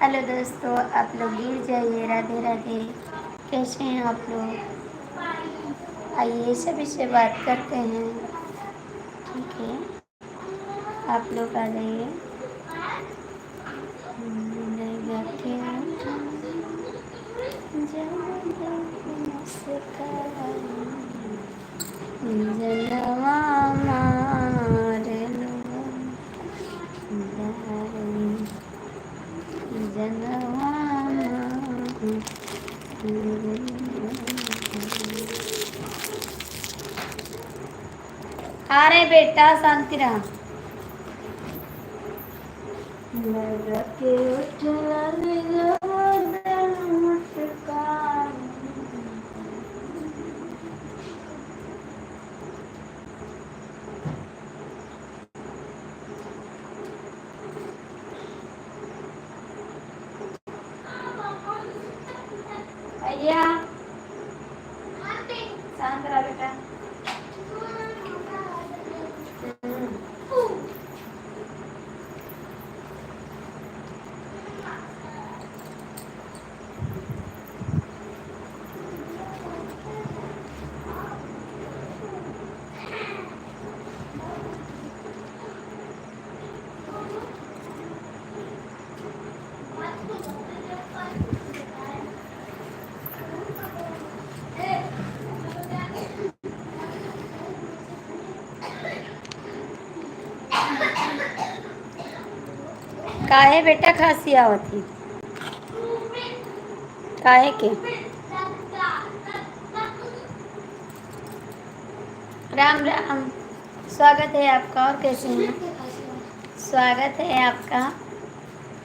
Hello दोस्तों, आप लोग गिर जाइए। राधे राधे। कैसे हैं आप लोग? आइए सभी से बात करते हैं। ठीक है, आप लोग आ जाइए। लगा के जनवा मारे लो, जनवा आ रहे बेटा, शांति रहा। लगा के उठला मुस्कान। भैया शांत रहा बेटा। काहे बेटा खांसी आवती? काहे के? राम राम। स्वागत है आपका। और कैसे हैं? स्वागत है आपका।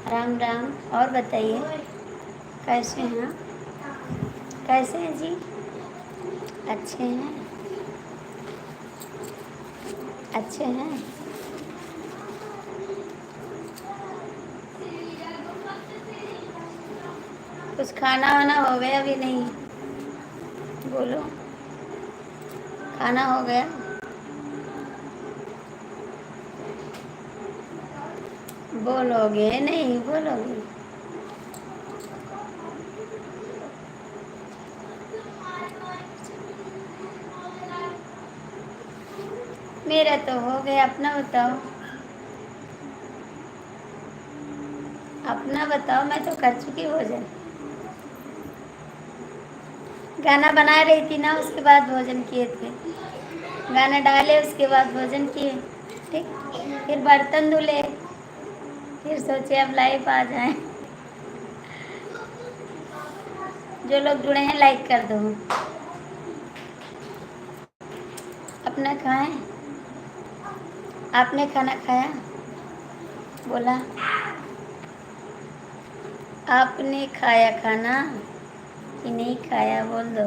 राम राम। और बताइए कैसे हैं? कैसे हैं जी? अच्छे हैं? अच्छे हैं? कुछ खाना वाना हो गया? अभी नहीं? बोलो, खाना हो गया? बोलोगे नहीं? बोलोगे? मेरा तो हो गया। अपना बताओ। अपना बताओ। मैं तो कर चुकी भोजन। गाना बना रही थी ना, उसके बाद भोजन किए थे। गाना डाले, उसके बाद भोजन किए। ठीक। फिर बर्तन धुले। फिर सोचे अब लाइव आ जाए। जो लोग जुड़े हैं लाइक कर दो। अपना खाएं। आपने खाना खाया? बोला आपने खाया खाना कि नहीं खाया? बोल दो।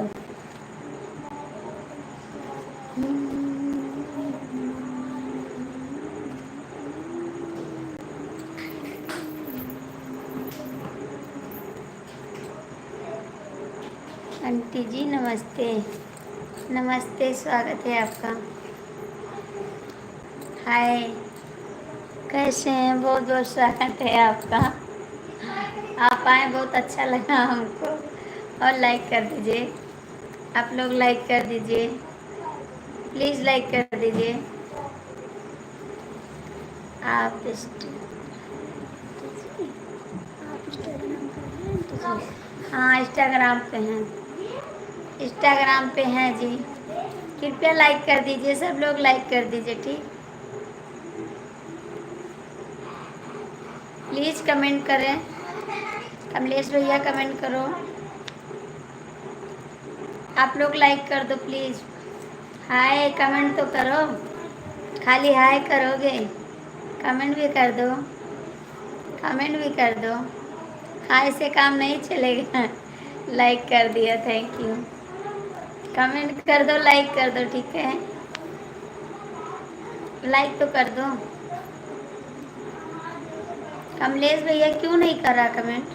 आंटी जी नमस्ते। नमस्ते, स्वागत है आपका। हाय, कैसे हैं? बहुत बहुत स्वागत है आपका। आप आए, बहुत अच्छा लगा हमको। और लाइक कर दीजिए। आप लोग लाइक कर दीजिए, प्लीज़ लाइक कर दीजिए। आप हाँ, इंस्टाग्राम पे हैं। इंस्टाग्राम पे हैं जी। कृपया लाइक कर दीजिए, सब लोग लाइक कर दीजिए। ठीक, प्लीज़ कमेंट करें। कमलेश भैया कमेंट करो। आप लोग लाइक कर दो प्लीज़। हाय कमेंट तो करो। खाली हाय करोगे? कमेंट भी कर दो। कमेंट भी कर दो। हाय से काम नहीं चलेगा। लाइक कर दिया, थैंक यू। कमेंट कर दो, लाइक कर दो। ठीक है, लाइक तो कर दो। कमलेश भैया क्यों नहीं कर रहा कमेंट?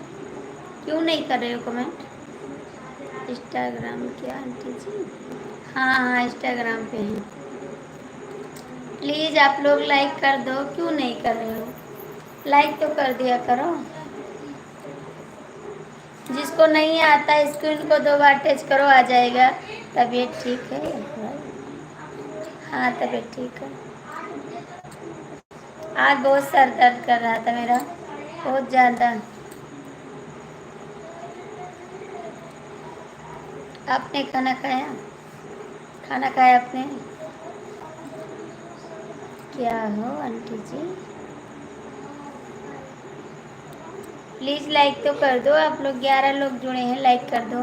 क्यों नहीं कर रहे हो कमेंट? इंस्टाग्राम क्या आंटी जी? हाँ हाँ, इंस्टाग्राम पे हैं। प्लीज़ आप लोग लाइक कर दो। क्यों नहीं कर रहे हो? लाइक तो कर दिया करो। जिसको नहीं आता स्क्रीन को 2 बार टच करो, आ जाएगा। तबीयत ठीक है? हाँ, तबीयत ठीक है। आज बहुत सर दर्द कर रहा था मेरा, बहुत ज़्यादा। आपने खाना खाया? खाना खाया आपने? क्या हो आंटी जी? प्लीज़ लाइक तो कर दो। आप लोग 11 लोग जुड़े हैं, लाइक कर दो।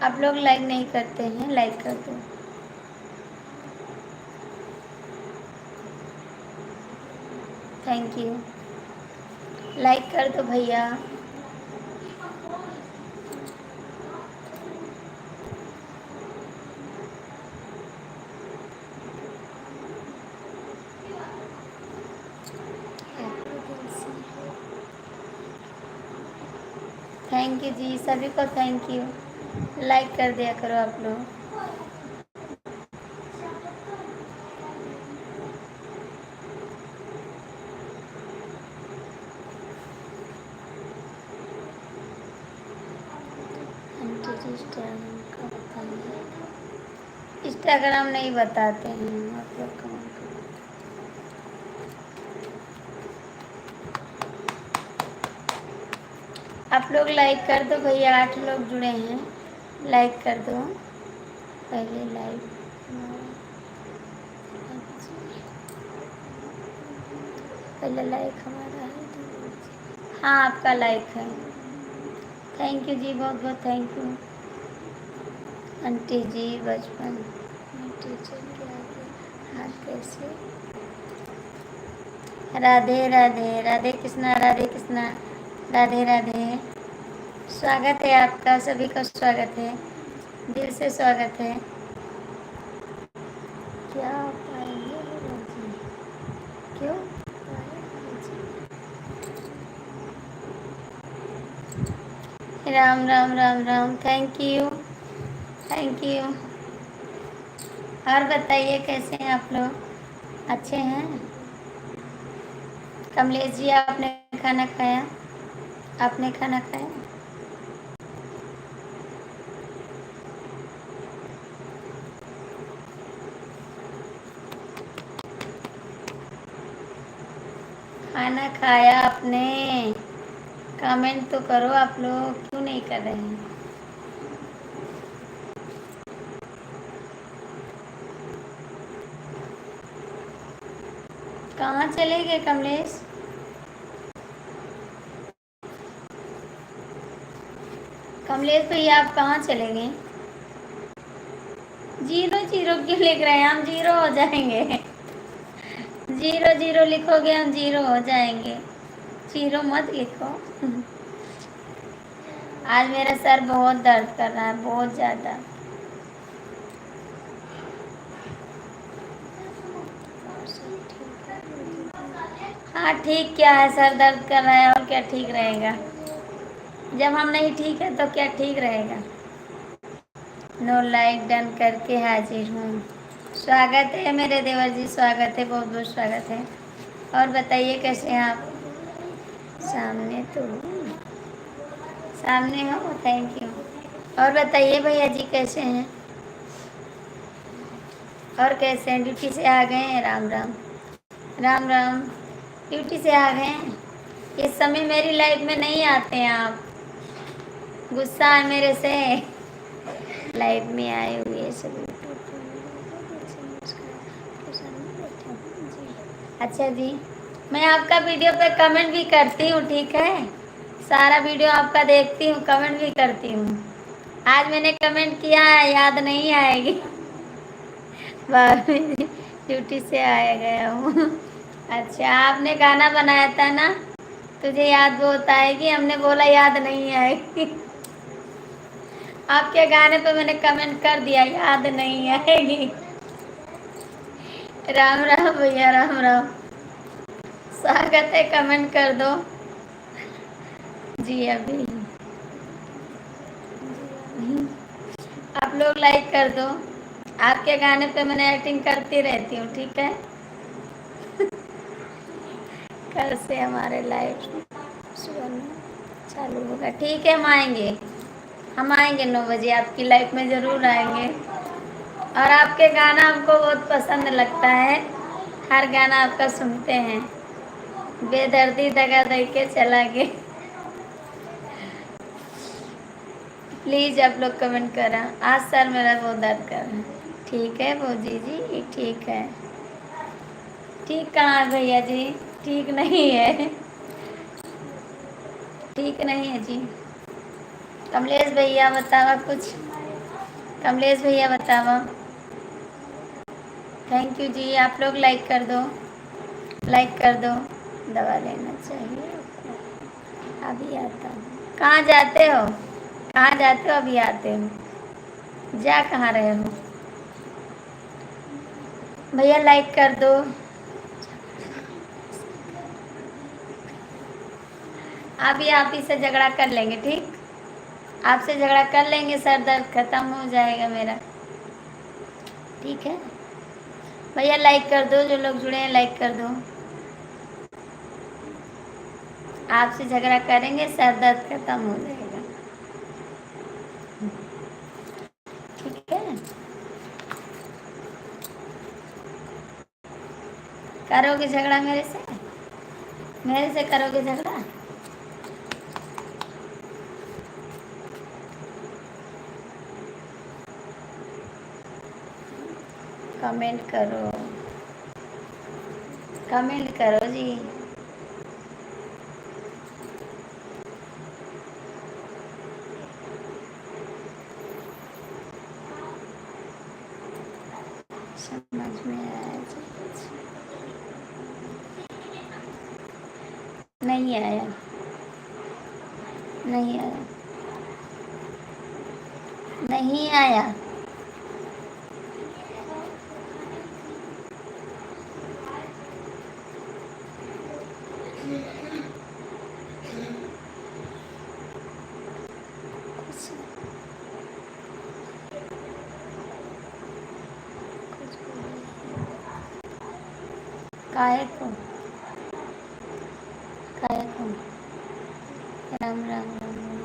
आप लोग लाइक नहीं करते हैं, लाइक कर दो। Thank you. लाइक कर दो भैया। थैंक यू जी, सभी को थैंक यू। लाइक कर दिया करो आप लोग। आंटी जी इंस्टाग्राम का बताइए। इंस्टाग्राम नहीं बताते हैं आप लोग, कमेंट करो। आप लोग लाइक कर दो भैया, 8 लोग जुड़े हैं, लाइक कर दो। पहले लाइक, पहले लाइक हमारा है तो। हाँ, आपका लाइक है। थैंक यू जी, बहुत बहुत थैंक यू। आंटी जी बचपन में टीचर के आगे हाथ कैसे? राधे राधे, राधे कृष्णा, राधे कृष्णा, राधे राधे। स्वागत है आपका, सभी का स्वागत है, दिल से स्वागत है। क्या पाएंगे जी? क्यों? Ram Ram Ram Ram, thank you, thank you. और बताइए कैसे हैं आप लोग? अच्छे हैं? कमलेश जी, आपने खाना खाया? आपने खाना खाया? खाना खाया आपने? कमेंट तो करो, आप लोग क्यों नहीं कर रहे हैं? कहाँ चले गए कमलेश? कमलेश भैया, आप कहाँ चले गए? जीरो जीरो क्यों लिख रहे हैं? हम जीरो हो जाएंगे। जीरो जीरो लिखोगे हम जीरो हो जाएंगे। जीरो मत लिखो। आज मेरा सर बहुत दर्द कर रहा है, बहुत ज़्यादा। हाँ, ठीक क्या है, सर दर्द कर रहा है और क्या ठीक रहेगा? जब हम नहीं ठीक है तो क्या ठीक रहेगा? नो लाइक डन करके हाजिर हूँ। स्वागत है मेरे देवर जी, स्वागत है, बहुत बहुत स्वागत है। और बताइए कैसे हैं आप? सामने तो हूँ। सामने हो, थैंक यू। और बताइए भैया जी कैसे हैं? और कैसे हैं? ड्यूटी से आ गए हैं? राम राम, राम राम। ड्यूटी से आ गए हैं? इस समय मेरी लाइफ में नहीं आते हैं आप, गुस्सा है मेरे से। लाइफ में आए हुए सभी। अच्छा जी, मैं आपका वीडियो पे कमेंट भी करती हूँ, ठीक है? सारा वीडियो आपका देखती हूँ, कमेंट भी करती हूँ। आज मैंने कमेंट किया है, याद नहीं आएगी। भाभी जी, ड्यूटी से आया गया हूँ। अच्छा, आपने गाना बनाया था ना, तुझे याद बहुत आएगी, हमने बोला याद नहीं आएगी। आपके गाने पे मैंने कमेंट कर दिया, याद नहीं आएगी। राम राम भैया, राम राम। स्वागत है, कमेंट कर दो जी। अभी आप लोग लाइक कर दो। आपके गाने पे मैंने एक्टिंग करती रहती हूँ, ठीक है? कल से हमारे लाइफ सुबह में चालू होगा, ठीक है, हम आएंगे 9 बजे, आपकी लाइफ में ज़रूर आएंगे। और आपके गाना हमको बहुत पसंद लगता है, हर गाना आपका सुनते हैं। बेदर्दी दगा दे के चला गया। प्लीज़ आप लोग कमेंट करा, आज सर मेरा बहुत दर्द कर रहा है। ठीक है भौजी जी, ठीक है। ठीक कहाँ है भैया जी? ठीक नहीं है, ठीक नहीं है जी। कमलेश भैया बतावा कुछ, कमलेश भैया बतावा। थैंक यू जी, आप लोग लाइक कर दो, लाइक कर दो। दवा लेना चाहिए, अभी आता हूँ। कहाँ जाते हो, कहाँ जाते हो? अभी आते हो, जा कहाँ रहे हो? भैया लाइक कर दो। अभी आप ही से झगड़ा कर लेंगे, ठीक? आपसे झगड़ा कर लेंगे, सर दर्द खत्म हो जाएगा मेरा, ठीक है? भैया लाइक कर दो, जो लोग जुड़े हैं लाइक कर दो। आपसे झगड़ा करेंगे, सर दर्द खत्म हो जाएगा, ठीक है? करोगे झगड़ा मेरे से? मेरे से करोगे झगड़ा? कमेंट करो, कमेंट करो जी। समझ में आया जी? नहीं आया, नहीं आया, नहीं आया। काहे को, काहे को? Ram Ram Ram Ram.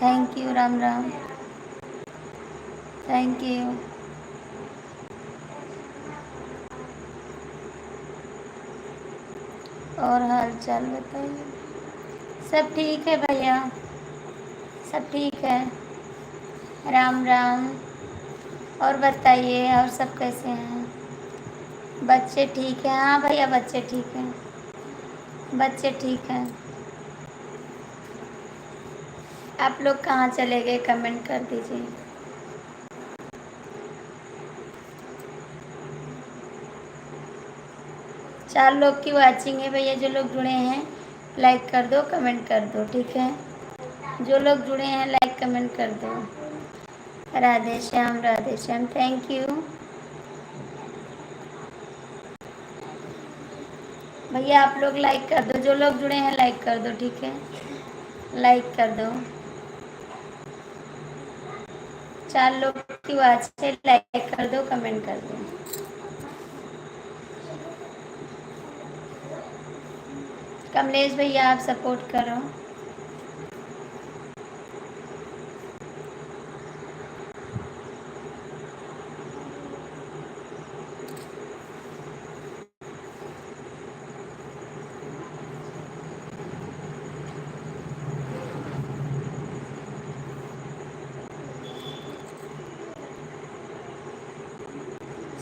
Thank you, Ram Ram, thank you. और हाल चाल बताइए? सब ठीक है भैया, सब ठीक है, राम राम। और बताइए, और सब कैसे हैं? बच्चे ठीक हैं? हाँ भैया, बच्चे ठीक हैं, बच्चे ठीक हैं। आप लोग कहाँ चले गए, कमेंट कर दीजिए। 4 लोग की वाचिंग है भैया, जो लोग जुड़े हैं लाइक कर दो, कमेंट कर दो, ठीक है? जो लोग जुड़े हैं लाइक कमेंट कर दो। राधे श्याम, राधे श्याम, थैंक यू भैया। आप लोग लाइक कर दो, जो लोग जुड़े हैं लाइक कर दो, ठीक है? लाइक कर दो। 4 लोग की आवाज से लाइक कर दो, कमेंट कर दो। कमलेश भैया आप सपोर्ट करो।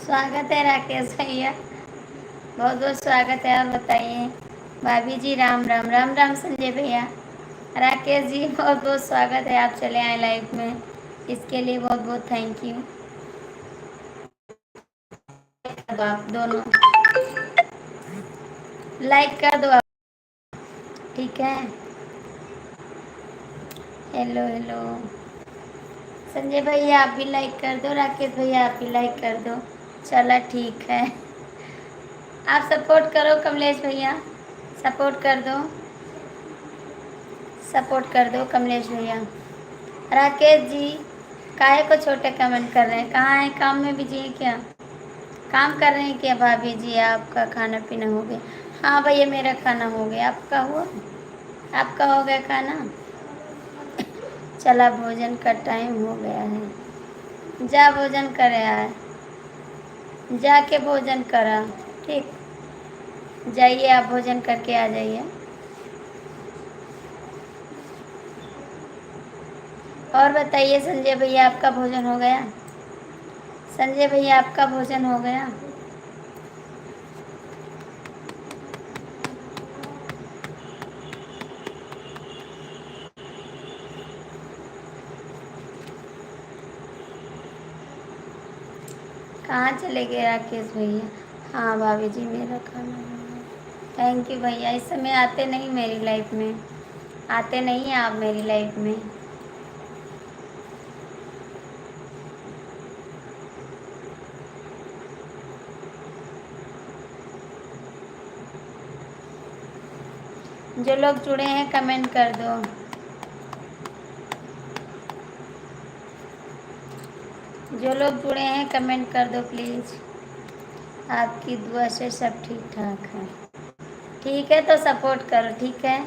स्वागत है राकेश भैया, बहुत बहुत स्वागत है। और बताइए भाभी जी, राम राम, राम राम संजय भैया। राकेश जी बहुत बहुत स्वागत है, आप चले आए लाइव में, इसके लिए बहुत बहुत थैंक यू। आप दोनों लाइक कर दो आप, ठीक है? हेलो हेलो संजय भैया, आप भी लाइक कर दो, राकेश भैया आप भी लाइक कर दो। चला ठीक है, आप सपोर्ट करो कमलेश भैया, सपोर्ट कर दो, सपोर्ट कर दो कमलेश भैया। राकेश जी काहे को छोटे कमेंट कर रहे हैं, कहाँ हैं? काम में बिजी हैं क्या? काम कर रहे हैं क्या? भाभी जी आपका खाना पीना हो गया? हाँ भैया मेरा खाना हो गया, आपका हुआ? आपका हो गया खाना? चला, भोजन का टाइम हो गया है। जा भोजन करे आए, जाके भोजन करा। ठीक, जाइए आप भोजन करके आ जाइए। और बताइए संजय भैया, आपका भोजन हो गया? संजय भैया, आपका भोजन हो गया? कहाँ चले गए राकेश भैया? हाँ भाभी जी, मेरा खाना हो गया। थैंक यू भैया। इस समय आते नहीं मेरी लाइफ में, आते नहीं हैं आप मेरी लाइफ में। जो लोग जुड़े हैं कमेंट कर दो। जो लोग जुड़े हैं कमेंट कर दो प्लीज़। आपकी दुआ से सब ठीक ठाक है। ठीक है तो सपोर्ट करो, ठीक है?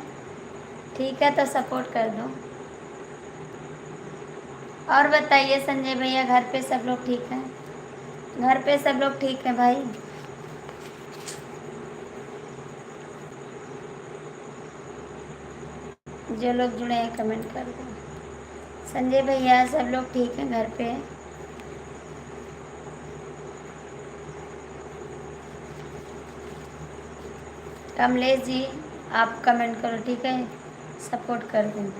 ठीक है तो सपोर्ट कर दो। और बताइए संजय भैया, घर पे सब लोग ठीक हैं? घर पे सब लोग ठीक हैं भाई? जो लोग जुड़े हैं कमेंट कर दो। संजय भैया, सब लोग ठीक हैं घर पे? कमलेश जी, आप कमेंट करो, ठीक है? सपोर्ट कर दें।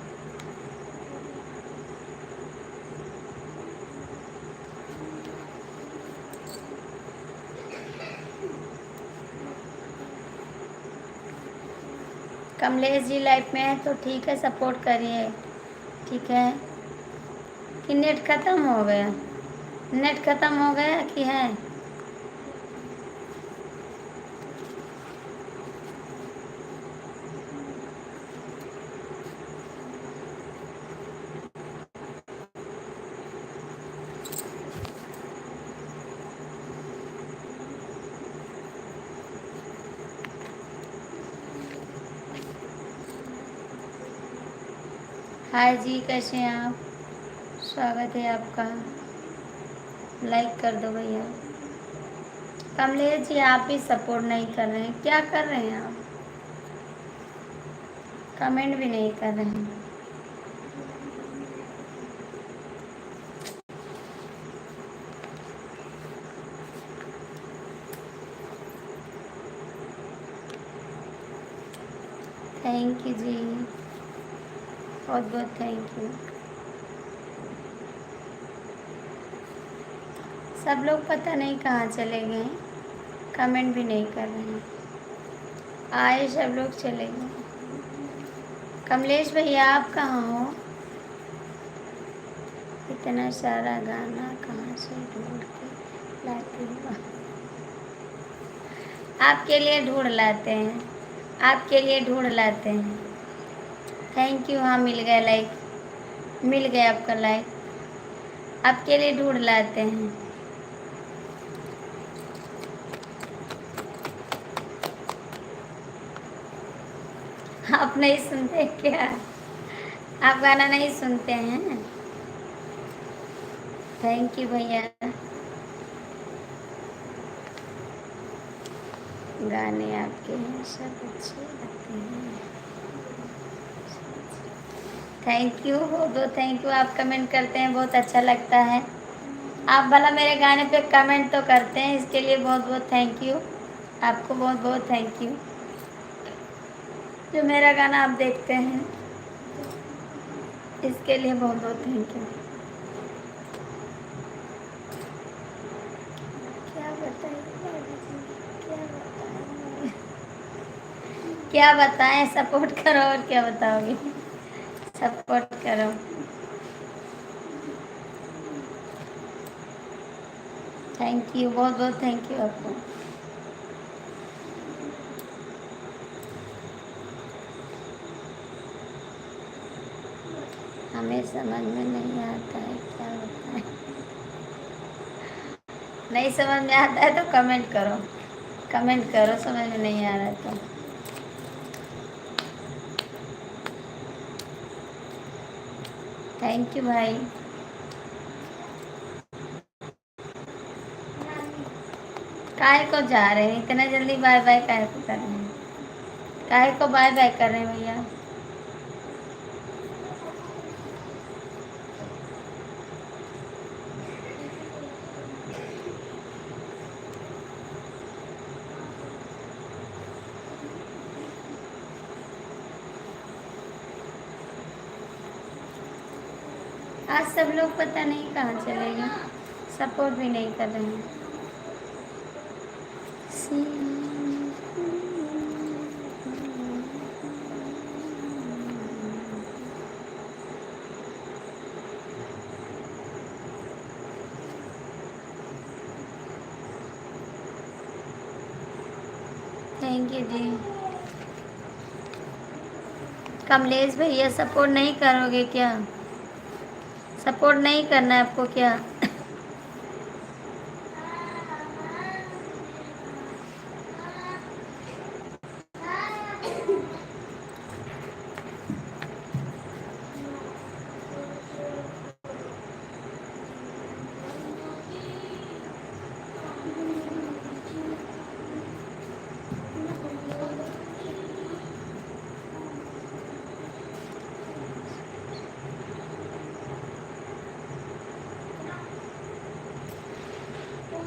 कमलेश जी लाइफ में है तो ठीक है, सपोर्ट करिए, ठीक है? कि नेट ख़त्म हो गया? नेट ख़त्म हो गया कि है? हाय जी, कैसे हैं आप? स्वागत है आपका। लाइक कर दो भैया। कमलेश जी, आप भी सपोर्ट नहीं कर रहे हैं, क्या कर रहे हैं आप? कमेंट भी नहीं कर रहे हैं। थैंक यू जी, बहुत बहुत थैंक यू। सब लोग पता नहीं कहाँ चले गए, कमेंट भी नहीं कर रहे हैं। आए सब लोग चले गए। कमलेश भैया, आप कहाँ हो? इतना सारा गाना कहाँ से ढूंढ के लाती हूँ? आपके लिए ढूंढ लाते हैं, आपके लिए ढूंढ लाते हैं। Thank you. हाँ, मिल गया लाइक, मिल गया आपका लाइक। आपके लिए ढूंढ लाते हैं। आप नहीं सुनते क्या? आप गाना नहीं सुनते हैं? थैंक यू भैया। गाने आपके हैं सब अच्छे लगते हैं। थैंक यू, बहुत बहुत थैंक यू। आप कमेंट करते हैं, बहुत अच्छा लगता है। आप भला मेरे गाने पे कमेंट तो करते हैं, इसके लिए बहुत बहुत थैंक यू। आपको बहुत बहुत थैंक यू जो मेरा गाना आप देखते हैं, इसके लिए बहुत बहुत थैंक यू। क्या बताएं, क्या बताएं? सपोर्ट करो, और क्या बताओगे? सपोर्ट करो। थैंक यू, बहुत बहुत थैंक यू आपको। हमें समझ में नहीं आता है, क्या बताएं? नहीं समझ में आता है तो कमेंट करो, कमेंट करो। समझ में नहीं आ रहा है तो थैंक यू भाई। काहे को जा रहे हैं इतना जल्दी? बाय बाय काहे को कर रहे हैं? काहे को बाय बाय कर रहे हैं भैया? आज सब लोग पता नहीं कहाँ चले गए, सपोर्ट भी नहीं कर रहे हैं। थैंक यू जी। कमलेश भैया सपोर्ट नहीं करोगे क्या? सपोर्ट नहीं करना है आपको क्या?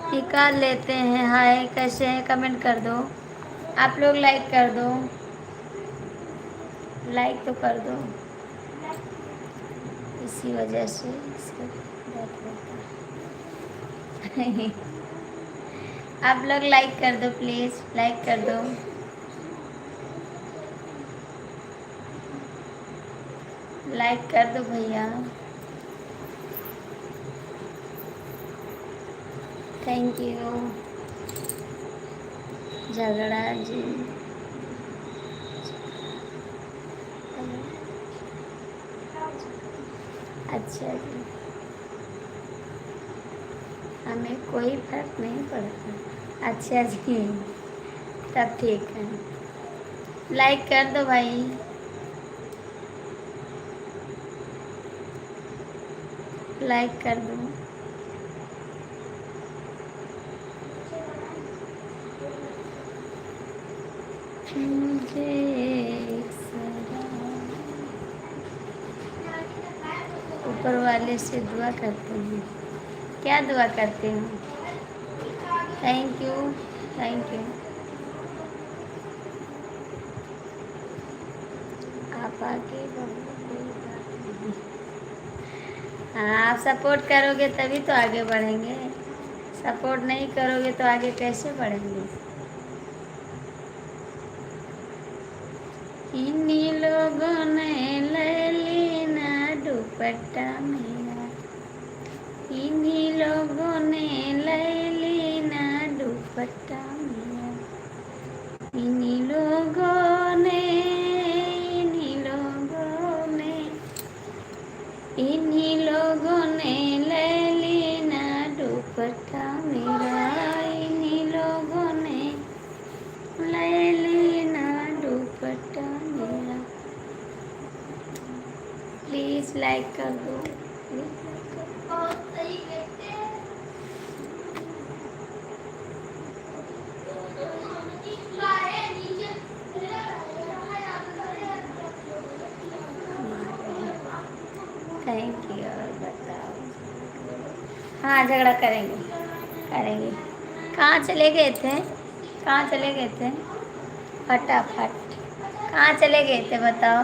निकाल लेते हैं। हाय कैसे हैं कमेंट कर दो। आप लोग लाइक कर दो, लाइक तो कर दो। इसी वजह से बात होता है। आप लोग लाइक कर दो प्लीज़, लाइक कर दो। लाइक कर दो भैया। Thank you. झगड़ा जी, अच्छा जी, हमें कोई फर्क नहीं पड़ता। अच्छा जी, तब ठीक है। लाइक कर दो भाई। लाइक कर दो। मुझे ऊपर वाले से दुआ करते हैं। क्या दुआ करते हो? Thank you, thank you. आप आगे हाँ, आप सपोर्ट करोगे तभी तो आगे बढ़ेंगे। सपोर्ट नहीं करोगे तो आगे कैसे बढ़ेंगे? इन्हीं लोगों ने ले लेना दुपट्टा मेरा, इन्हीं लोगों ने ले लेना दुपट्टा मेरा, इन्हीं लोगों ने, इन्हीं लोगों ने, इन्हीं लोगों ने ले लेना दुपट्टा मेरा, इन्हीं लोगों ने ले लेना दुपट्टा मेरा। प्लीज़ लाइक कर दो। Thank you. और बताओ। हाँ झगड़ा करेंगे, करेंगे। कहाँ चले गए थे? कहाँ चले गए थे? फटाफट कहाँ चले गए थे बताओ?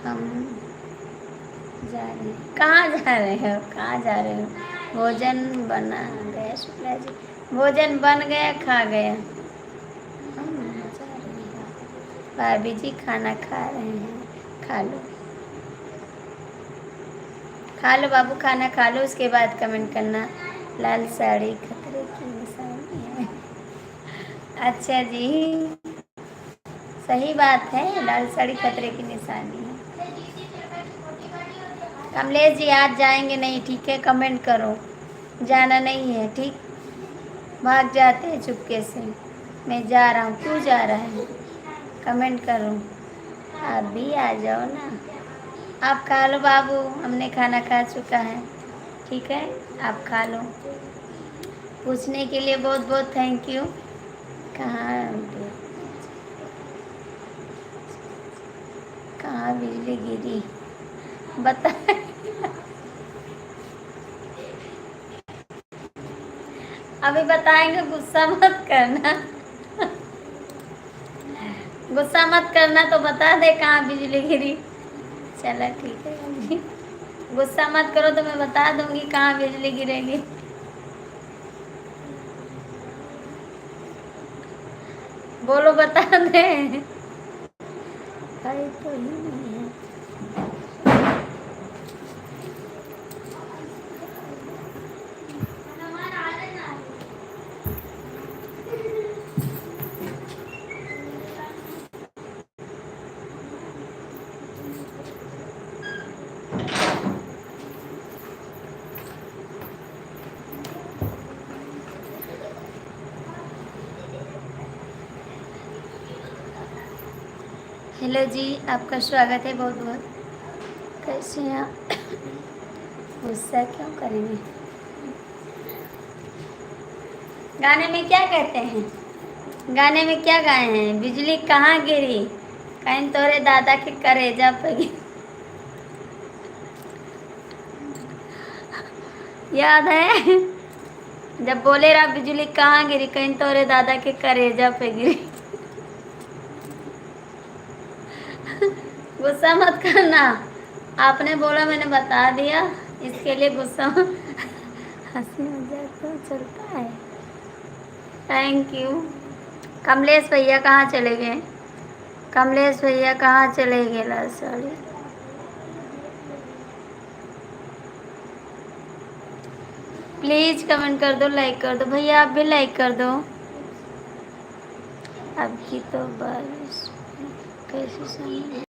हम जा रहे हैं। कहाँ जा रहे हो? कहाँ जा रहे हो? भोजन बना गया शुक्ला जी? भोजन बन गया, खा गया। हम जा रहे हैं। भाभी जी खाना खा रहे हैं, खा लो, खा लो बाबू, खाना खा लो, उसके बाद कमेंट करना। लाल साड़ी खतरे की निशानी है। अच्छा जी, सही बात है, लाल साड़ी खतरे की निशानी है। कमलेश जी आज जाएंगे नहीं, ठीक है? कमेंट करो, जाना नहीं है, ठीक? भाग जाते हैं चुपके से। मैं जा रहा हूँ, क्यों जा रहा है? कमेंट करो। आप भी आ जाओ ना। आप खा लो बाबू, हमने खाना खा चुका है। ठीक है, आप खा लो। पूछने के लिए बहुत बहुत थैंक यू। कहाँ कहाँ बिजली गिरी बता। अभी बताएंगे, गुस्सा मत करना। गुस्सा मत करना तो बता दे कहाँ बिजली गिरी। चलो ठीक है, अभी गुस्सा मत करो तो मैं बता दूंगी कहाँ बिजली गिरेगी। बोलो, बता दे। भाई तो ही नहीं है। हेलो जी, आपका स्वागत है बहुत बहुत। कैसे हैं आप? गुस्सा क्यों करेंगे? गाने में क्या कहते हैं? गाने में क्या गाए हैं? बिजली कहाँ गिरी, कहीं तोरे दादा के करेजा पे गिरी। याद है? जब बोले रहा बिजली कहाँ गिरी, कहीं तोरे दादा के करेजा पे गिरी। गुस्सा मत करना। आपने बोला, मैंने बता दिया, इसके लिए गुस्सा हंसी मजाक तो चलता है। Thank you. कमलेश भैया कहाँ चले गए? कमलेश भैया कहाँ चले गए? लाल साड़ी। प्लीज कमेंट कर दो, लाइक कर दो भैया, आप भी लाइक कर दो। अब की तो बारिश कैसे शामिल है?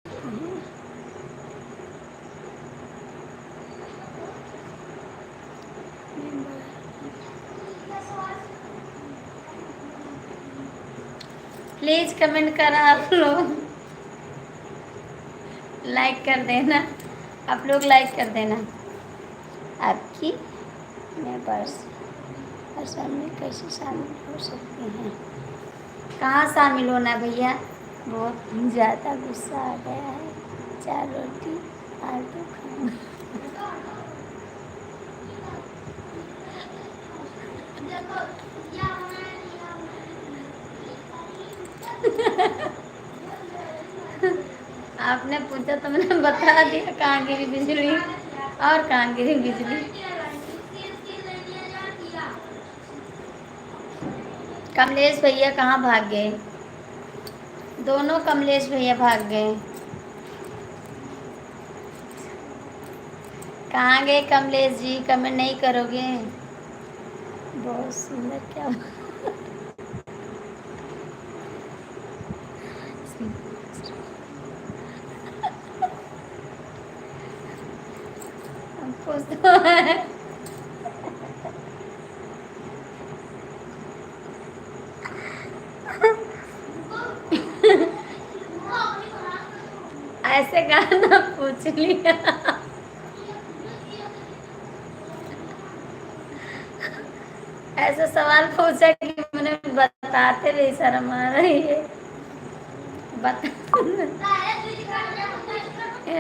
प्लीज कमेंट कर आप लोग, लाइक कर देना। आप लोग लाइक कर देना। आपकी मैं बरसा में कैसे शामिल हो सकती हैं? कहाँ शामिल होना भैया? बहुत ज़्यादा गुस्सा आ गया है। 4 रोटी आलू खाऊंगा। आपने पूछा तो मैंने बता दिया कहाँ गिरी बिजली, और कहाँ गिरी बिजली। कमलेश भैया कहाँ भाग गए? दोनों कमलेश भैया भाग गए। कहाँ गए कमलेश जी? कमेंट नहीं करोगे? बहुत सुंदर, क्या कुछ तो है। ऐसे गाना पूछ लिया। ऐसा सवाल पूछा कि मैंने बताते भी शर्म आ रही है। बता।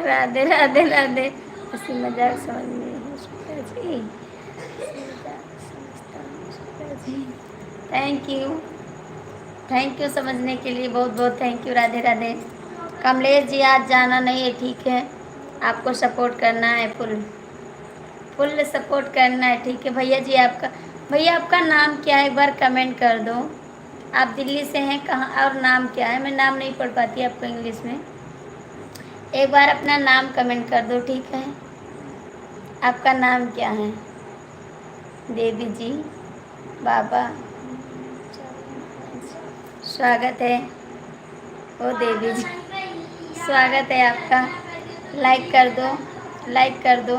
राधे राधे राधे। हंसी मजाक समझ में जी। थैंक यू, थैंक यू समझने के लिए बहुत बहुत थैंक यू। राधे राधे। कमलेश जी आज जाना नहीं है, ठीक है? आपको सपोर्ट करना है, फुल फुल सपोर्ट करना है, ठीक है भैया जी? आपका भैया आपका नाम क्या है? एक बार कमेंट कर दो। आप दिल्ली से हैं? कहाँ और नाम क्या है? मैं नाम नहीं पढ़ पाती आपको इंग्लिश में। एक बार अपना नाम कमेंट कर दो, ठीक है? आपका नाम क्या है? देवी जी, बाबा स्वागत है। ओ देवी जी, स्वागत है आपका। लाइक कर दो, लाइक कर दो,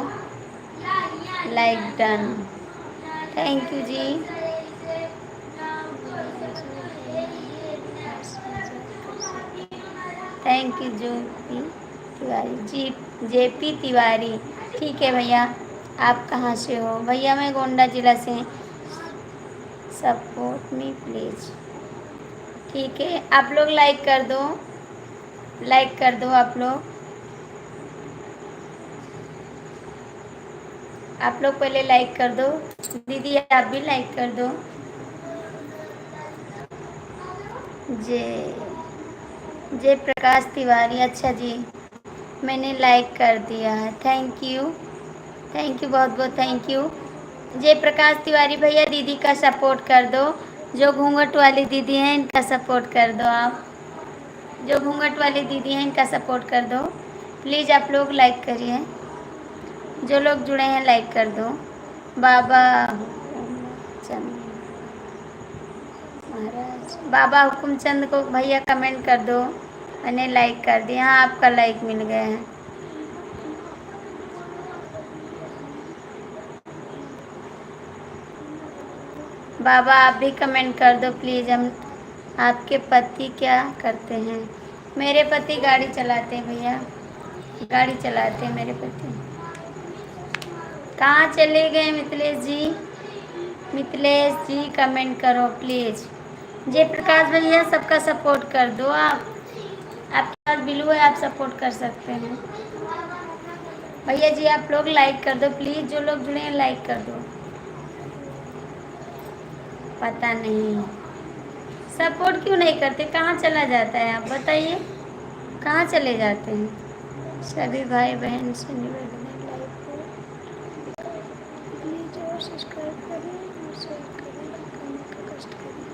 लाइक डन। थैंक यू जी। Thank you Jyoti Tiwari ji, JP Tiwari. ठीक है भैया, आप कहाँ से हो? भैया मैं गोंडा जिला से। Support me please. ठीक है, आप लोग लाइक कर दो, लाइक कर दो आप लोग। आप लोग पहले लाइक कर दो। दीदी आप भी लाइक कर दो। जय जय प्रकाश तिवारी, अच्छा जी, मैंने लाइक कर दिया है। थैंक यू, थैंक यू, बहुत बहुत थैंक यू। जय प्रकाश तिवारी भैया, दीदी का सपोर्ट कर दो। जो घूंघट वाली दीदी हैं इनका सपोर्ट कर दो आप। जो घूंघट वाली दीदी हैं इनका सपोर्ट कर दो प्लीज़। आप लोग लाइक करिए, जो लोग जुड़े हैं लाइक कर दो। बाबा चंद महाराज, बाबा हुकुमचंद को भैया कमेंट कर दो। मैंने लाइक कर दिया। हाँ, आपका लाइक मिल गया है। बाबा आप भी कमेंट कर दो प्लीज़। हम आपके पति क्या करते हैं? मेरे पति गाड़ी चलाते हैं भैया, गाड़ी चलाते हैं मेरे पति। कहाँ चले गए मिथिलेश जी? मिथिलेश जी कमेंट करो प्लीज़। जय प्रकाश भैया सबका सपोर्ट कर दो आप। आपके पास बिलू है, आप सपोर्ट कर सकते हैं। भैया जी आप लोग लाइक कर दो प्लीज़, जो लोग जुड़े हैं लाइक कर दो। पता नहीं सपोर्ट क्यों नहीं करते, कहाँ चला जाता है आप बताइए, कहाँ चले जाते हैं? सभी भाई बहन से निवेदन है, लाइक प्लीज और सब्सक्राइब करें और शेयर करें, करने का कष्ट करें।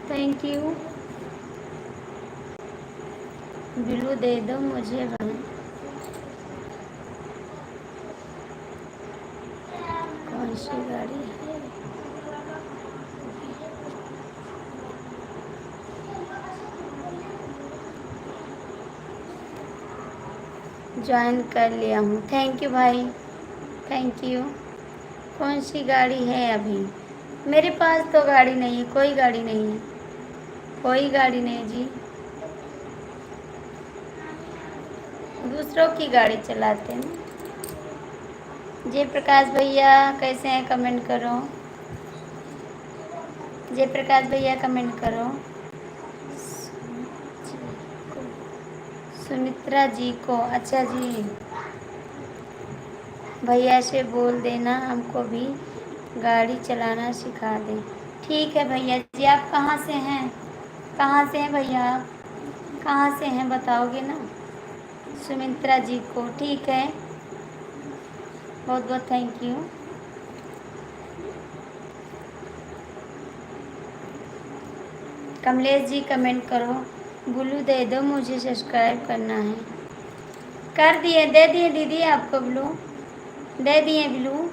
Thank you. बिलू दे दो मुझे बहन। कौन सी गाड़ी है? ज्वाइन कर लिया हूँ, थैंक यू भाई, थैंक यू। कौन सी गाड़ी है अभी? मेरे पास तो गाड़ी नहीं है, कोई गाड़ी नहीं है, कोई गाड़ी नहीं जी। दूसरों की गाड़ी चलाते हैं। जय प्रकाश भैया कैसे हैं कमेंट करो। जय प्रकाश भैया कमेंट करो। सुमित्रा जी को, अच्छा जी, भैया से बोल देना हमको भी गाड़ी चलाना सिखा दे। ठीक है भैया जी। आप कहाँ से हैं? कहाँ से हैं भैया आप? कहाँ से हैं बताओगे ना? सुमित्रा जी को, ठीक है, बहुत बहुत thank you. Kamlesh ji comment करो। ब्लू दे दो मुझे सब्सक्राइब करना है। कर दिए, दे दिए दीदी आपको ब्लू, दे दिए ब्लू।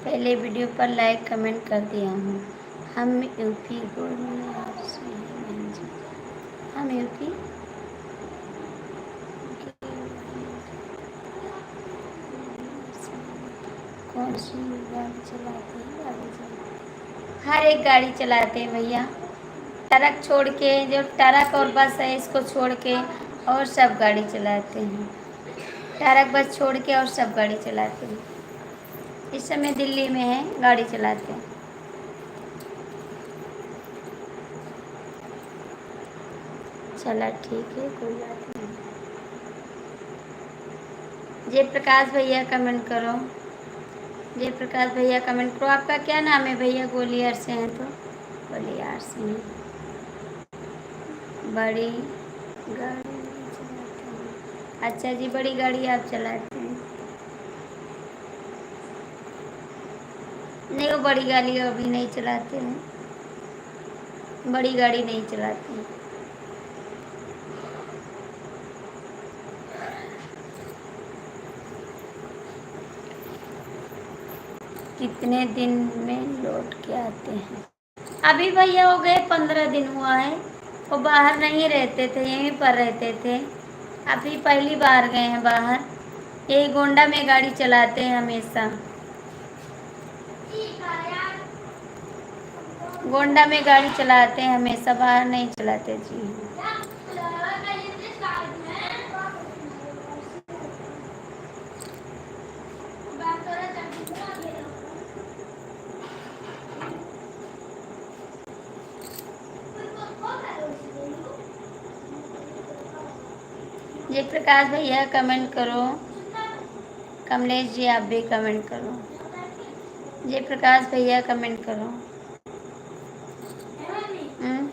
पहले वीडियो पर लाइक कमेंट कर दिया हूँ। हम यूपी गोरमेंट से हैं बहन जी। हम यूपी कौन सी गाड़ी चलाते हैं? गाड़ी चलाते, हर एक गाड़ी चलाते हैं भैया। ट्रक छोड़ के, जो ट्रक और बस है इसको छोड़ के और सब गाड़ी चलाते हैं। ट्रक बस छोड़ के और सब गाड़ी चलाते हैं। इस समय दिल्ली में है, गाड़ी चलाते हैं। चला ठीक है, कोई बात नहीं। जय प्रकाश भैया कमेंट करो। जय प्रकाश भैया कमेंट करो। आपका क्या नाम है भैया? ग्वालियर से हैं तो ग्वालियर से हैं। बड़ी गाड़ी नहीं चलाते हैं, अच्छा जी, बड़ी गाड़ी आप चलाते हैं। नहीं, वो बड़ी गाड़ी अभी नहीं चलाते हैं, बड़ी गाड़ी नहीं चलाते हैं। कितने दिन में लौट के आते हैं? अभी भैया हो गए 15 दिन हुआ है। वो बाहर नहीं रहते थे, यहीं पर रहते थे। अभी पहली बार गए हैं बाहर, यही गोंडा में गाड़ी चलाते हैं हमेशा। गोंडा में गाड़ी चलाते हैं हमेशा, बाहर नहीं चलाते जी। जयप्रकाश भैया कमेंट करो, कमलेश जी आप भी कमेंट करो, जयप्रकाश भैया कमेंट करो। हम्म?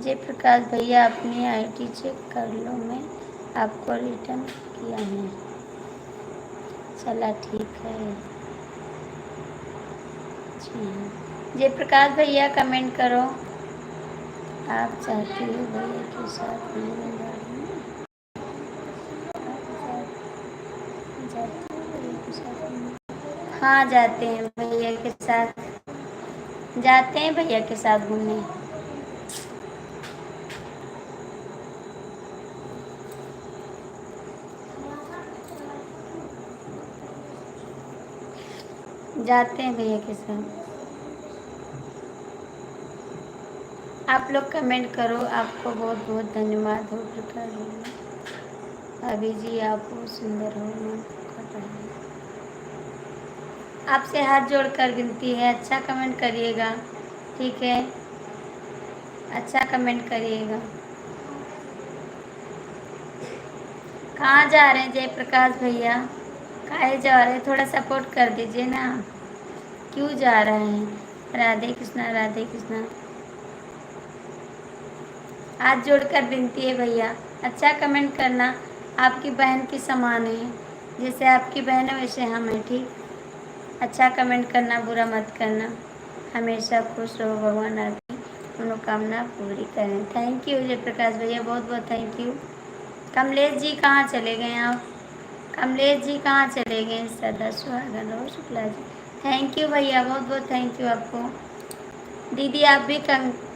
जयप्रकाश भैया अपनी आईडी चेक कर लो, मैं आपको रिटर्न किया है। चला ठीक है जी। जयप्रकाश भैया कमेंट करो, आप चाहती हो भैया के साथ मिलने गाड़ी में? जाते हो भैया के साथ घूमने? हाँ जाते हैं भैया के साथ, जाते हैं भैया के साथ घूमने। जाते हैं भैया के साथ। आप लोग कमेंट करो, आपको बहुत बहुत धन्यवाद हो प्रकाश भैया। अभी जी आप बहुत सुंदर हो, मन कर रहा है। आपसे हाथ जोड़कर विनती है, अच्छा कमेंट करिएगा, ठीक है? अच्छा कमेंट करिएगा। कहाँ जा रहे हैं जयप्रकाश भैया? काहे जा रहे हैं? थोड़ा सपोर्ट कर दीजिए ना, क्यों जा रहे हैं? राधे कृष्णा राधे कृष्णा। हाथ जोड़कर विनती है भैया, अच्छा कमेंट करना, आपकी बहन की समान है, जैसे आपकी बहन है वैसे हम हैं, ठीक? अच्छा कमेंट करना, बुरा मत करना। हमेशा खुश रहो, भगवान आपकी मनोकामना पूरी करें। थैंक यू जयप्रकाश भैया, बहुत बहुत थैंक यू। कमलेश जी कहाँ चले गए आप? कमलेश जी कहाँ चले गए? सदा सुहागन रहो शुक्ला जी। थैंक यू भैया, बहुत बहुत थैंक यू आपको। दीदी आप भी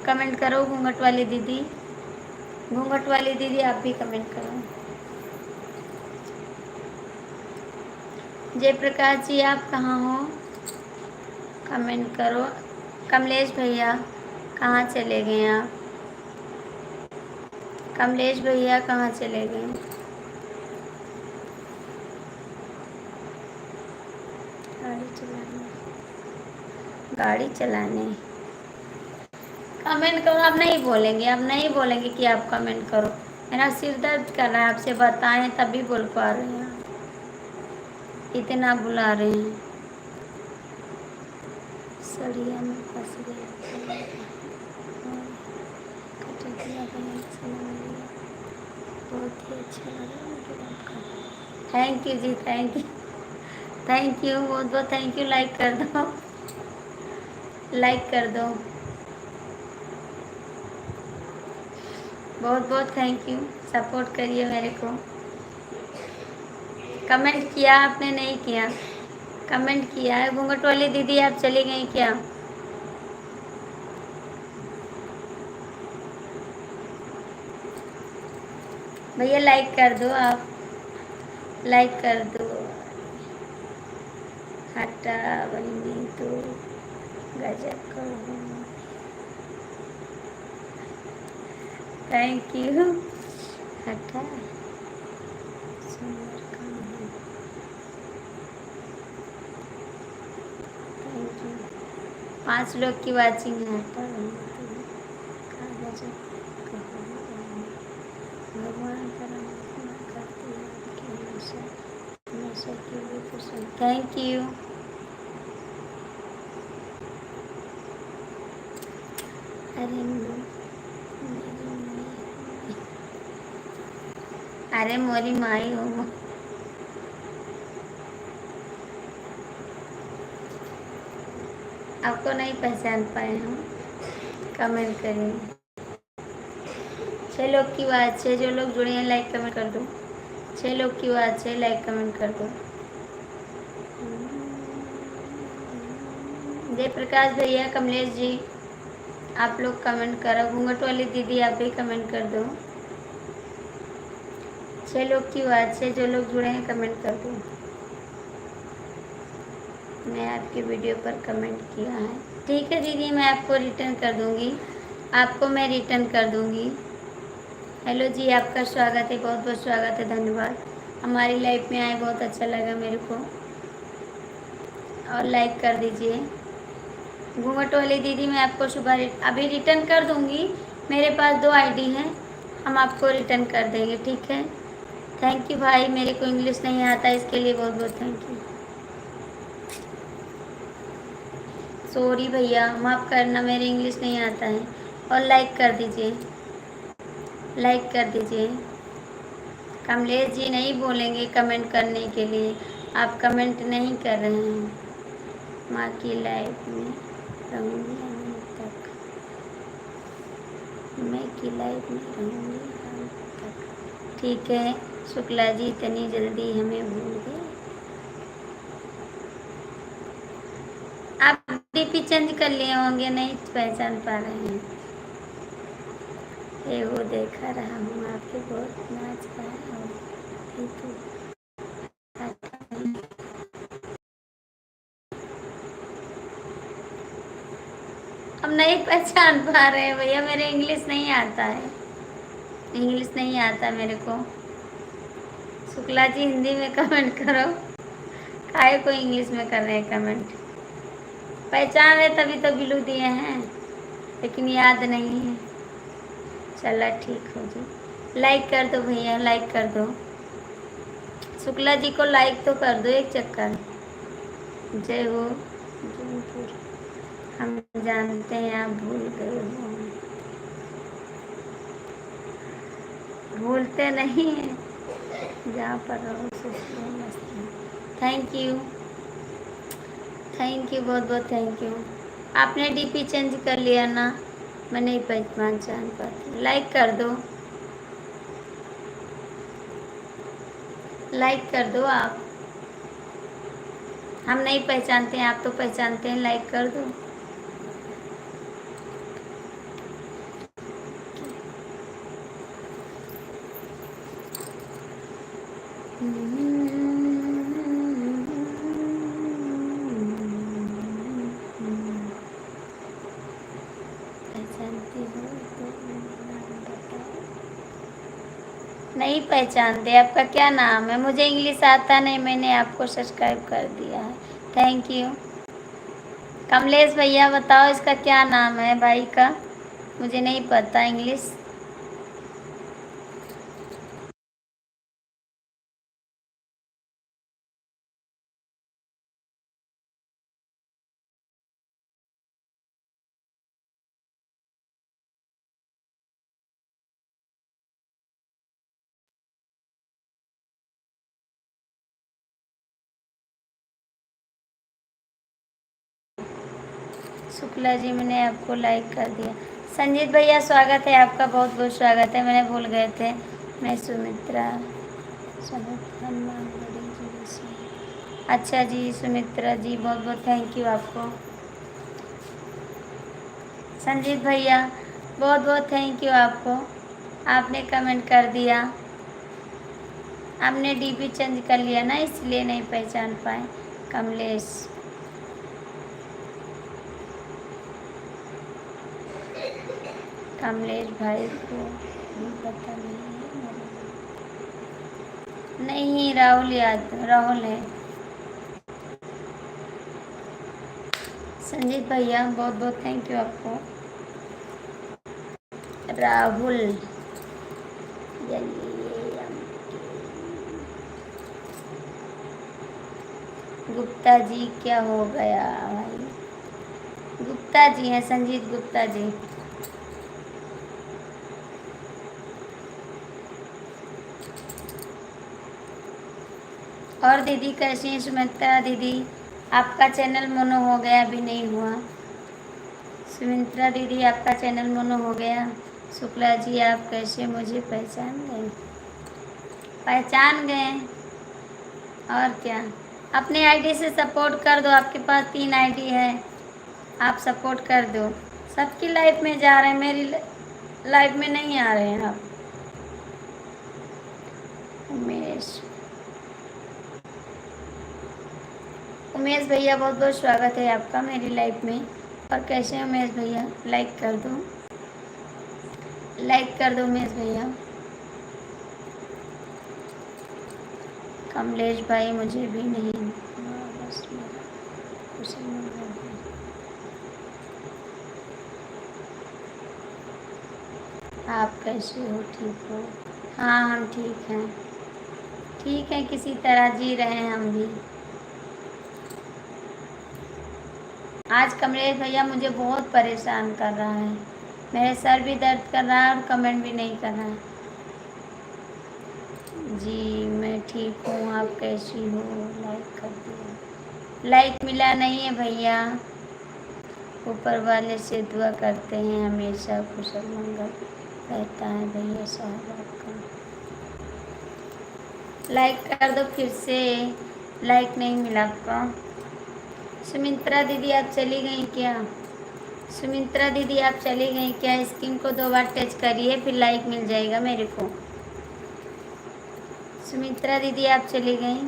कमेंट करो, घूंघट वाली दीदी, घूंघट वाली दीदी आप भी कमेंट करो। जयप्रकाश जी आप कहाँ हो? कमेंट करो। कमलेश भैया कहाँ चले गए आप? कमलेश भैया कहाँ चले गए? गाड़ी चलाने, गाड़ी चलाने। कमेंट करो, आप नहीं बोलेंगे, आप नहीं बोलेंगे कि आप कमेंट करो। मेरा सिर दर्द कर रहा है, आपसे बताएं तभी बोल पा रहे हैं। इतना बुला रहे हैं, सड़िया में फंस गए। बहुत ही अच्छा लगा मुझे आपका। थैंक यू जी, थैंक यू, थैंक यू, बहुत बहुत थैंक यू। लाइक कर दो, लाइक कर दो, बहुत बहुत थैंक यू। सपोर्ट करिए मेरे को। कमेंट किया आपने? नहीं किया, कमेंट किया है। घूंघट वाली दीदी आप चली गई क्या? भैया लाइक कर दो, आप लाइक कर दो। हटा बनी तो गजब करो। Thank you. हटा सुंदर काम है। Thank you. 5 लोग की वाचिंग है। हटा बनी तो गजब करो। भगवान परमात्मा करते हैं आपकी हमेशा हमेशा के लिए कुशल। Thank you. अरे अरे मोरी माई हो। आपको नहीं पहचान पाए हम, कमेंट करिए। 6 लोग की बात है, जो लोग जुड़े हैं लाइक कमेंट कर दो। 6 लोग की बात है, लाइक कमेंट कर दो। जय प्रकाश भैया, कमलेश जी, आप लोग कमेंट करो। घूंघट वाली दीदी आप भी कमेंट कर दो। 6 लोग की बात है, जो लोग जुड़े हैं कमेंट कर दो। मैं आपकी वीडियो पर कमेंट किया है। ठीक है दीदी, मैं आपको रिटर्न कर दूंगी, आपको मैं रिटर्न कर दूंगी। हेलो जी, आपका स्वागत है, बहुत बहुत स्वागत है, धन्यवाद। हमारी लाइफ में आए, बहुत अच्छा लगा मेरे को। और लाइक कर दीजिए। घूंघट वाली दीदी, मैं आपको अभी रिटर्न कर दूंगी। मेरे पास 2 आईडी हैं, हम आपको रिटर्न कर देंगे, ठीक है। थैंक यू भाई, मेरे को इंग्लिश नहीं आता, इसके लिए बहुत बहुत थैंक यू। सॉरी भैया, माफ़ करना, मेरे इंग्लिश नहीं आता है। और लाइक कर दीजिए, लाइक कर दीजिए। कमलेश जी नहीं बोलेंगे कमेंट करने के लिए, आप कमेंट नहीं कर रहे हैं। माँ की लाइफ में रहूँगी अंत तक, मैं की लाइफ में रहूँगी अंत तक। ठीक है शुक्ला जी, इतनी जल्दी हमें भूल गए। आप डीपी चेंज कर लिए होंगे, नहीं पहचान पा रहे हैं। ये वो देखा रहा हूँ, आपके बहुत नाच रहा हूँ। अब नहीं पहचान पा रहे हैं भैया, मेरे इंग्लिश नहीं आता है, इंग्लिश नहीं आता मेरे को। शुक्ला जी हिंदी में कमेंट करो, काहे को इंग्लिश में कर रहे हैं कमेंट। पहचान रहे तभी तो बिलू दिए हैं, लेकिन याद नहीं है। चला ठीक हो जी, लाइक कर दो भैया, लाइक कर दो। शुक्ला जी को लाइक तो कर दो एक चक्कर। जय हो जौनपुर, हम जानते हैं आप भूल गए हो। भूलते नहीं हैं, जहाँ पर रहो सोचो मस्ती। थैंक यू, थैंक यू, बहुत बहुत थैंक यू। आपने डीपी चेंज कर लिया ना, मैं नहीं पहचान पाती। लाइक कर दो, लाइक कर दो आप। हम नहीं पहचानते हैं, आप तो पहचानते हैं, लाइक कर दो। पहचानती हो तो नहीं पहचानते, आपका क्या नाम है? मुझे इंग्लिश आता नहीं, मैंने आपको सब्सक्राइब कर दिया है, थैंक यू। कमलेश भैया बताओ इसका क्या नाम है भाई का, मुझे नहीं पता इंग्लिश। शुक्ला जी मैंने आपको लाइक कर दिया। संजीत भैया स्वागत है आपका, बहुत बहुत स्वागत है, मैंने भूल गए थे। मैं सुमित्रा, अच्छा जी सुमित्रा जी, बहुत बहुत थैंक यू आपको। संजीत भैया बहुत बहुत थैंक यू आपको, आपने कमेंट कर दिया। आपने डीपी चेंज कर लिया ना, इसलिए नहीं पहचान पाए। कमलेश, कमलेश भाई को भी पता नहीं है। नहीं राहुल, याद राहुल है। संजीत भैया बहुत बहुत थैंक यू आपको। राहुल गुप्ता जी, क्या हो गया भाई? गुप्ता जी हैं, संजीत गुप्ता जी। और दीदी कैसी हैं? सुमित्रा दीदी, आपका चैनल मोनो हो गया, अभी नहीं हुआ। सुमित्रा दीदी आपका चैनल मोनो हो गया, शुक्ला जी आप कैसे मुझे पहचान गए? पहचान गए और क्या। अपने आईडी से सपोर्ट कर दो, आपके पास 3 आईडी है, आप सपोर्ट कर दो। सबकी लाइफ में जा रहे हैं, मेरी लाइफ में नहीं आ रहे हैं आप। उमेश उमेश भैया बहुत बहुत स्वागत है आपका मेरी लाइफ में। और कैसे हैं उमेश भैया? लाइक कर दो, लाइक कर दो उमेश भैया। कमलेश भाई मुझे भी नहीं, बस मेरा कुशल मंगल है। आप कैसे हो? ठीक हो? हाँ हम ठीक हैं, ठीक है, किसी तरह जी रहे हैं हम भी। आज कमलेश भैया मुझे बहुत परेशान कर रहा है, मेरे सर भी दर्द कर रहा है और कमेंट भी नहीं कर रहा है। जी मैं ठीक हूँ, आप कैसी हो? लाइक कर दिया, लाइक मिला नहीं है भैया। ऊपर वाले से दुआ करते हैं हमेशा कुशल मंगल रहता है भैया साहब आपका। लाइक कर दो फिर से, लाइक नहीं मिला आपका। सुमित्रा दीदी आप चली गई क्या? सुमित्रा दीदी आप चली गई क्या? स्क्रीन को 2 बार टच करिए फिर लाइक मिल जाएगा मेरे को। सुमित्रा दीदी आप चली गई?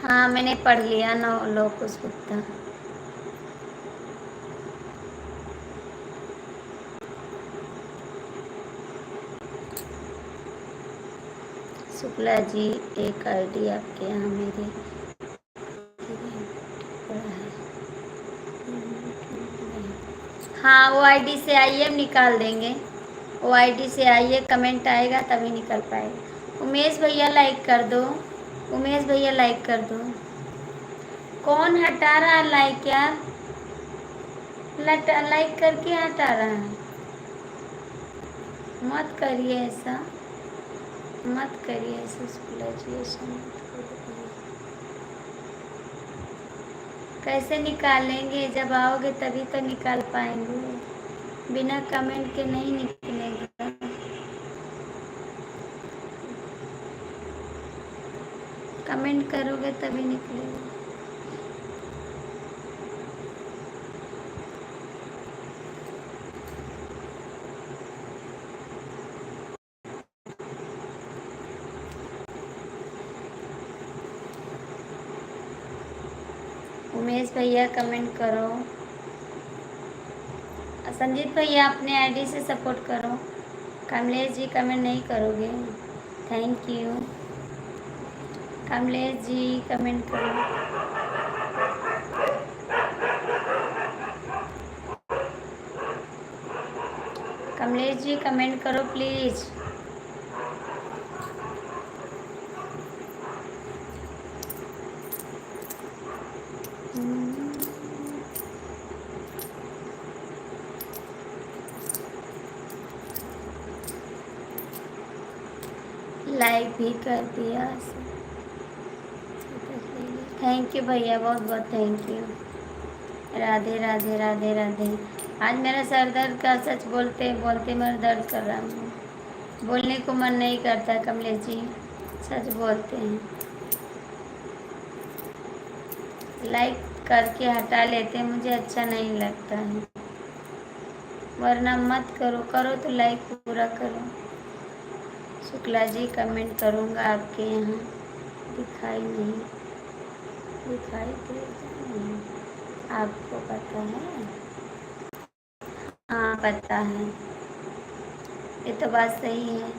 हाँ मैंने पढ़ लिया 9 लोकुश गुप्ता। शुक्ला जी एक आईडी आपके यहाँ मेरे हाँ वो आईडी से आइए, हम निकाल देंगे। वो आईडी से आइए, कमेंट आएगा तभी निकल पाएगा। उमेश भैया लाइक कर दो, उमेश भैया लाइक कर दो। कौन हटा रहा है लाइक यार? लाइक करके हटा रहा है, मत करिए ऐसा, मत करिए ऐसा शुक्ला जी, ऐसा मत करिए। कैसे निकालेंगे? जब आओगे तभी तो निकाल पाएंगे, बिना कमेंट के नहीं निकलेगा। कमेंट करोगे तभी निकलेगा। उमेश भैया कमेंट करो, संजीत भैया अपने आईडी से सपोर्ट करो। कमलेश जी कमेंट नहीं करोगे? Thank you. Kamlesh ji comment करो। कमलेश जी कमेंट करो प्लीज। लाइक भी कर दिया। थैंक यू भैया, बहुत बहुत थैंक यू। राधे राधे राधे राधे। आज मेरा सर दर्द का, सच बोलते बोलते मेरा दर्द कर रहा है, बोलने को मन नहीं करता कमलेश जी, सच बोलते हैं। लाइक करके हटा लेते हैं, मुझे अच्छा नहीं लगता है, वरना मत करो, करो तो लाइक पूरा करो। शुक्ला जी कमेंट करूँगा आपके यहाँ, दिखाई नहीं, दिखाई दे नहीं, आपको पता है? हाँ पता है, ये तो बात सही है।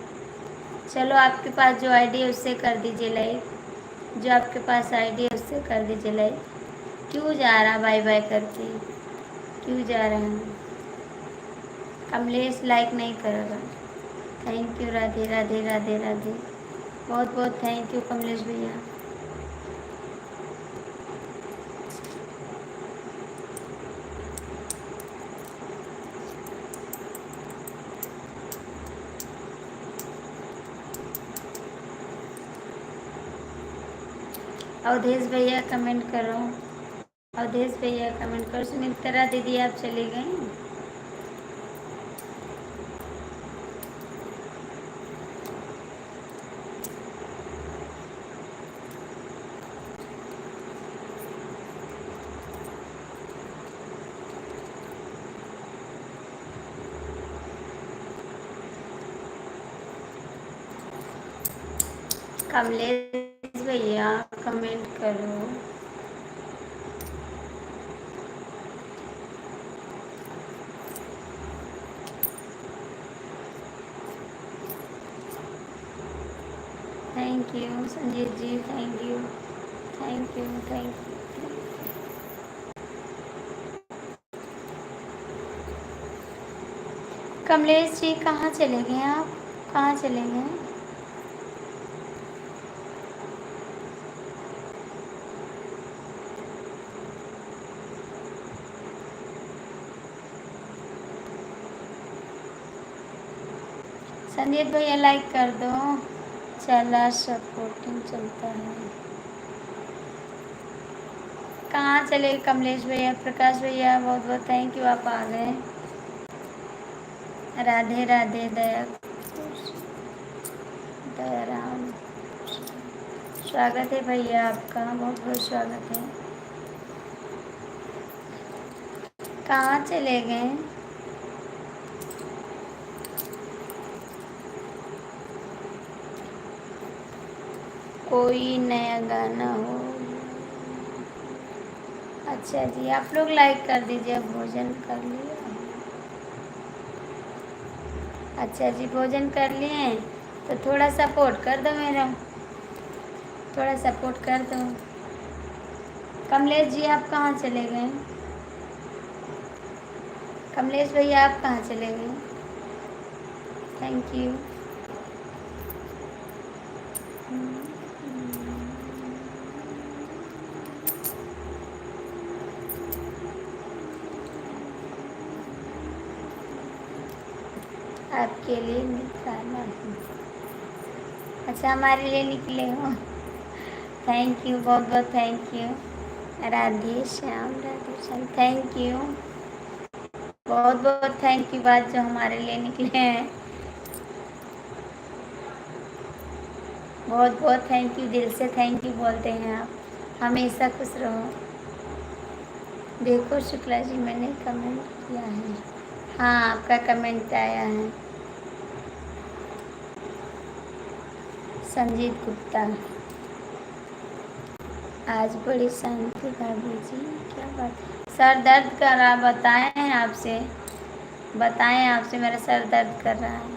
चलो आपके पास जो आईडी है उससे कर दीजिए लाइक, जो आपके पास आईडी है उससे कर दीजिए लाइक। क्यों जा रहा बाय बाय करके, क्यों जा रहा है? कमलेश लाइक नहीं करेगा। थैंक यू, राधे राधे राधे राधे, बहुत बहुत थैंक यू कमलेश भैया। अवधेश भैया कमेंट करो, अवधेश भैया कमेंट करो। सुमित्रा दीदी आप चली गई। कमलेश भैया कमेंट करो। Thank you Sanjeet ji, thank you, thank you, thank you. Kamlesh ji कहाँ चले गए आप, कहाँ चले गए? संजीत भैया लाइक कर दो, चला सपोर्टिंग चलता है। कहाँ चले कमलेश भैया? प्रकाश भैया बहुत बहुत थैंक यू, आप आ गए। राधे राधे दयाराम, स्वागत है भैया आपका, बहुत बहुत स्वागत है। कहाँ चले गए? कोई नया गाना हो? अच्छा जी, आप लोग लाइक कर दीजिए। भोजन कर लिया? अच्छा जी, भोजन कर लिए तो थोड़ा सपोर्ट कर दो मेरा, थोड़ा सपोर्ट कर दो। कमलेश जी आप कहाँ चले गए? कमलेश भैया आप कहाँ चले गए? Thank you. आपके लिए निकाला हूँ। अच्छा, हमारे लिए निकले हो, थैंक यू, बहुत बहुत thank you. Radhe Shyam, Radhe Shyam, thank you, बहुत बहुत थैंक यू। बात जो हमारे लिए निकले हैं, बहुत बहुत थैंक यू, दिल से थैंक यू बोलते हैं आप। हमेशा खुश रहो। देखो शुक्ला जी मैंने कमेंट किया है। हाँ, आपका कमेंट आया है। संजीत गुप्ता, आज बड़ी शांति भाभी जी, क्या बात? सर दर्द कर रहा, बताएं आपसे, बताएं आपसे, मेरा सर दर्द कर रहा है,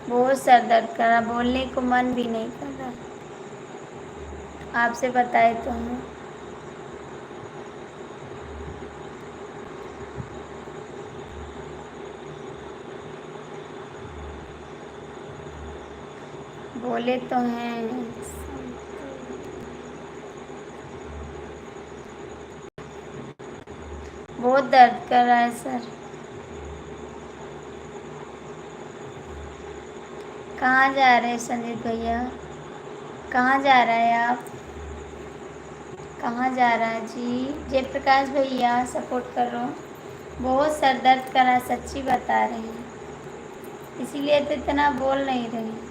बहुत सर दर्द कर रहा, बोलने को मन भी नहीं कर रहा। आपसे बताए तो हूँ। बोले तो हैं। बहुत दर्द कर रहा है सर। कहाँ जा रहे हैं संजीत भैया? कहाँ जा रहा है आप? कहाँ जा रहा है जी? जयप्रकाश भैया सपोर्ट करो। बहुत सर दर्द कर रहा है, सच्ची बता रहे हैं, इसीलिए तो इतना बोल नहीं रहे हैं।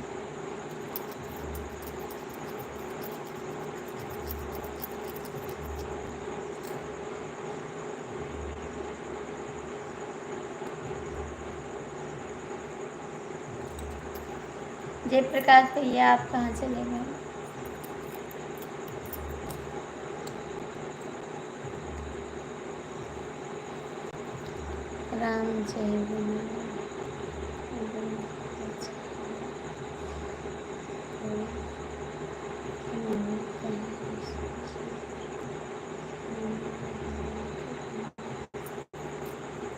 जयप्रकाश भैया आप कहाँ चले गए? राम जय गुरु।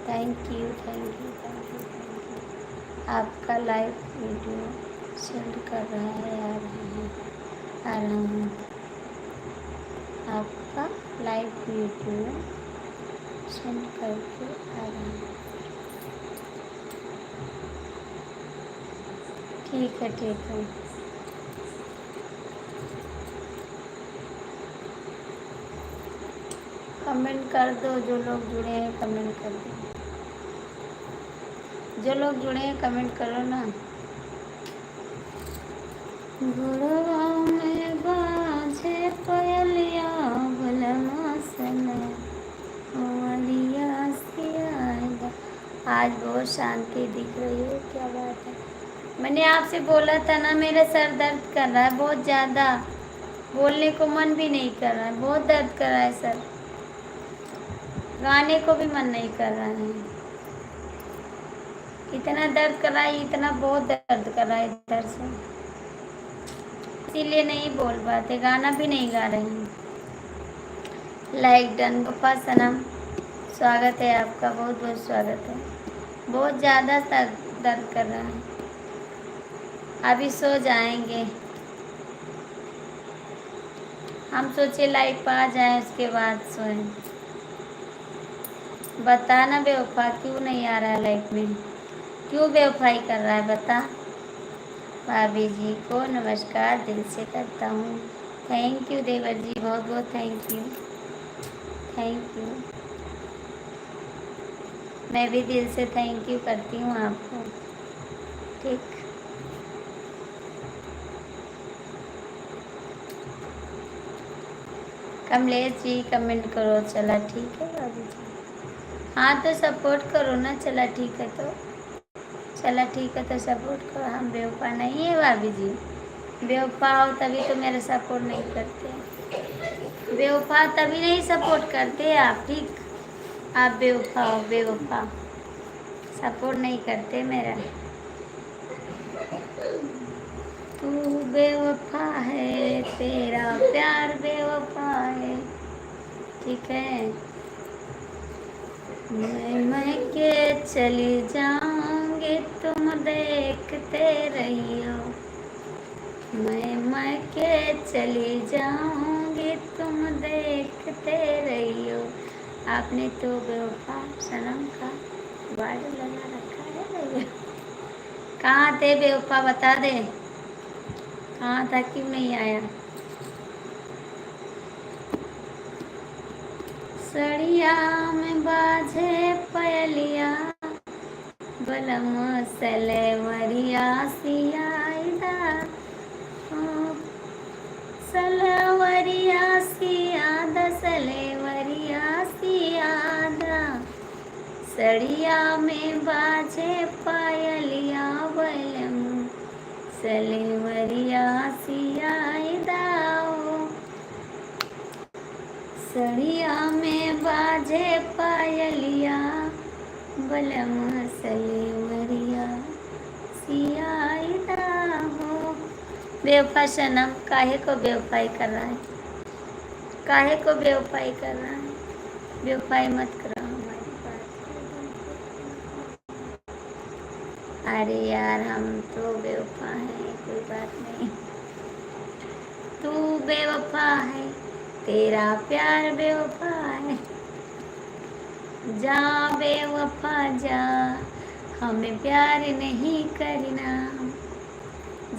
Thank you, thank you, thank you, thank you. आपका लाइव वीडियो सेंड कर रहा है, आ रहा हूँ। आपका लाइव वीडियो सेंड करके आ रहा हूँ। ठीक है, ठीक है। कमेंट कर दो, जो लोग जुड़े हैं कमेंट कर दो, जो लोग जुड़े हैं कमेंट करो ना। गुड़वा में बाजे कोयलिया भलमा सना वलिया सियादा। आज बहुत शांति दिख रही है, क्या बात है। मैंने आपसे बोला था ना, मेरा सर दर्द कर रहा है बहुत ज़्यादा, बोलने को मन भी नहीं कर रहा है, बहुत दर्द कर रहा है सर, गाने को भी मन नहीं कर रहा है, इतना दर्द कर रहा है, इतना बहुत दर्द कर रहा है इधर से, इसीलिए नहीं बोल पाते, गाना भी नहीं गा रहे हैं। लाइक डन पप्पा सनम, स्वागत है आपका, बहुत बहुत स्वागत है। बहुत ज़्यादा सर दर्द कर रहा है, अभी सो जाएंगे, हम सोचे लाइट आ जाए उसके बाद सोएं। बताना बेवफा क्यों नहीं आ रहा है लाइफ में, क्यों बेवफाई कर रहा है बता। भाभी जी को नमस्कार दिल से करता हूँ, थैंक यू देवर जी, बहुत बहुत थैंक यू, थैंक यू। मैं भी दिल से थैंक यू करती हूँ आपको, ठीक। कमलेश जी कमेंट करो, चला ठीक है भाभी जी, हाँ तो सपोर्ट करो ना, चला ठीक है तो, चला ठीक है तो सपोर्ट करो। हम बेवफा नहीं है भाभी जी, बेवफा हो तभी तो मेरा सपोर्ट नहीं करते, बेवफा तभी नहीं सपोर्ट करते आप, ठीक। आप बेवफा हो, बेवफा सपोर्ट नहीं करते मेरा। तू बेवफा है, तेरा प्यार बेवफा है, ठीक है। मैं के चली जाऊंगी तुम देखते रहियो, मैं के चली जाऊंगी तुम देखते रहियो। आपने तो बेवफा सनम का वार्ड लगा रखा है भैया, कहाँ थे बेवफा बता दे, कहाँ था, क्यों नहीं आया। सड़िया में बाजे पयलिया बलम सलवरिया सियादा, सलवरिया सियादा, सलवरिया सियादा। सड़िया में बाजे पायलिया बलम सलवरिया सियादा, सड़िया में बाजे पायलिया बलम सलवरिया सियादा हो। बेवफा सनम काहे को बेवफाई कर रहा है, काहे को बेवफाई कर रहा है, बेवफाई मत करो हमारी बात। अरे यार हम तो बेवफा हैं, कोई बात नहीं, तू बेवफा है, तेरा प्यार बेवफा है, जा बेवफा जा, हमें प्यार नहीं करना,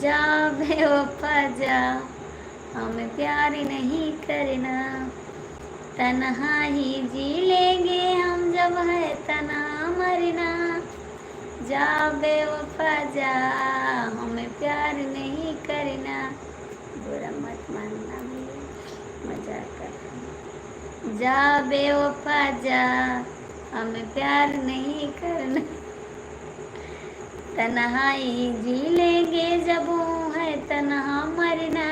जा बेवफा जा, हमें प्यार नहीं करना, तन्हा ही जी लेंगे हम जब है तना मरना, जा बेवफा जा, हमें प्यार नहीं करना। बुरा मत मानना भैया, मजाक कर रहा हूँ। जा बेवफा जा, हमें प्यार नहीं करना, तन्हाई जी लेंगे जब है तन्हा मरना,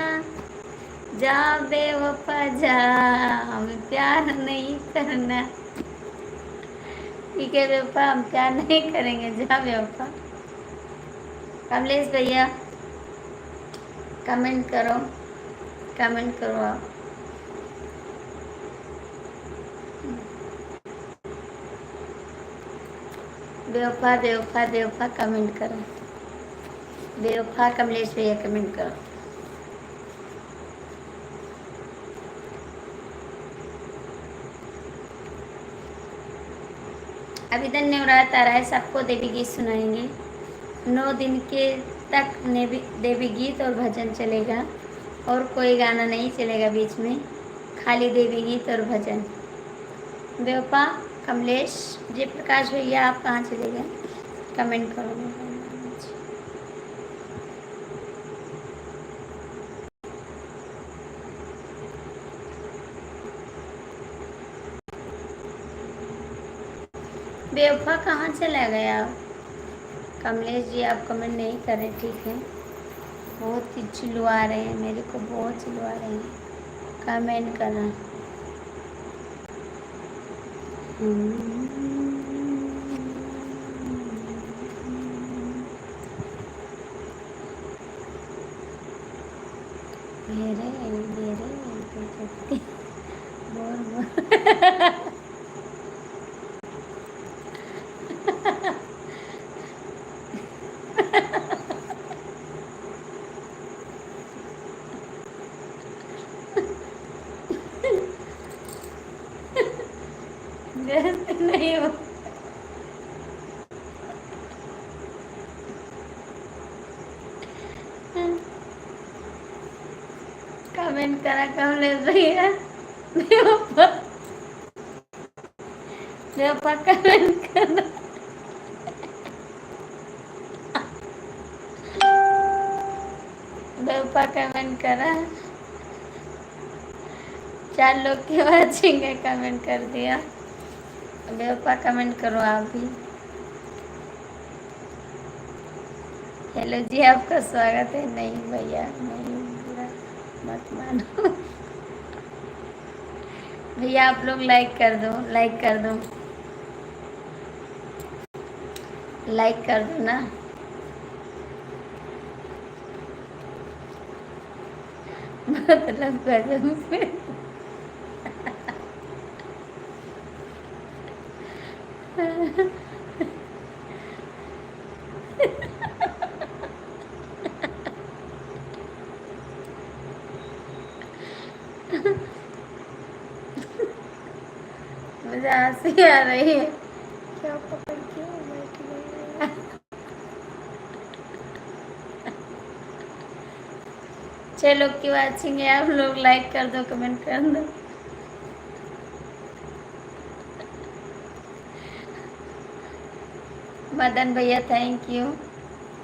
जा बेवफा जा, हमें प्यार नहीं करना। ठीक है बेवफा, हम प्यार नहीं करेंगे, जा बेवफा। कमलेश भैया कमेंट करो, कमेंट करो आप। बेवफा बेवफा बेवफा कमेंट करो, बेवफा कमलेश भैया कमेंट करो। अभी तक नवरात्र आ रहा है, सबको देवी गीत सुनाएंगे, 9 दिन के तक देवी गीत और भजन चलेगा, और कोई गाना नहीं चलेगा बीच में, खाली देवी गीत और भजन। बेवफा, कमलेश, जयप्रकाश भैया आप कहाँ चले गए? कमेंट करो। बेवफा कहाँ चला गया? कमलेश जी आप कमेंट नहीं करें, ठीक है? बहुत ही चिल्लवा रहे हैं, मेरे को बहुत चिल्लवा रहे हैं। कमेंट करना। मेरे मेरे बोल बोल। व्यस्त नहीं हो। कमेंट करा कमलेश भैया। बेवफा बेवफा कमेंट करा। बेवफा कमेंट करा। 4 लोग की वाचिंग है, कमेंट कर दिया। बेवफा कमेंट करो आप भी। हेलो जी, आपका स्वागत है। नहीं भैया नहीं, बुरा मत मानो। भैया आप लोग लाइक कर दो, लाइक कर दो, लाइक कर दो ना। मतलब गजब से। मुझे हंसी आ रही है। क्या पकड़ के बैठ गया? 6 लोग की वाचिंग है, आप लोग लाइक कर दो, कमेंट कर दो। मदन भैया थैंक यू।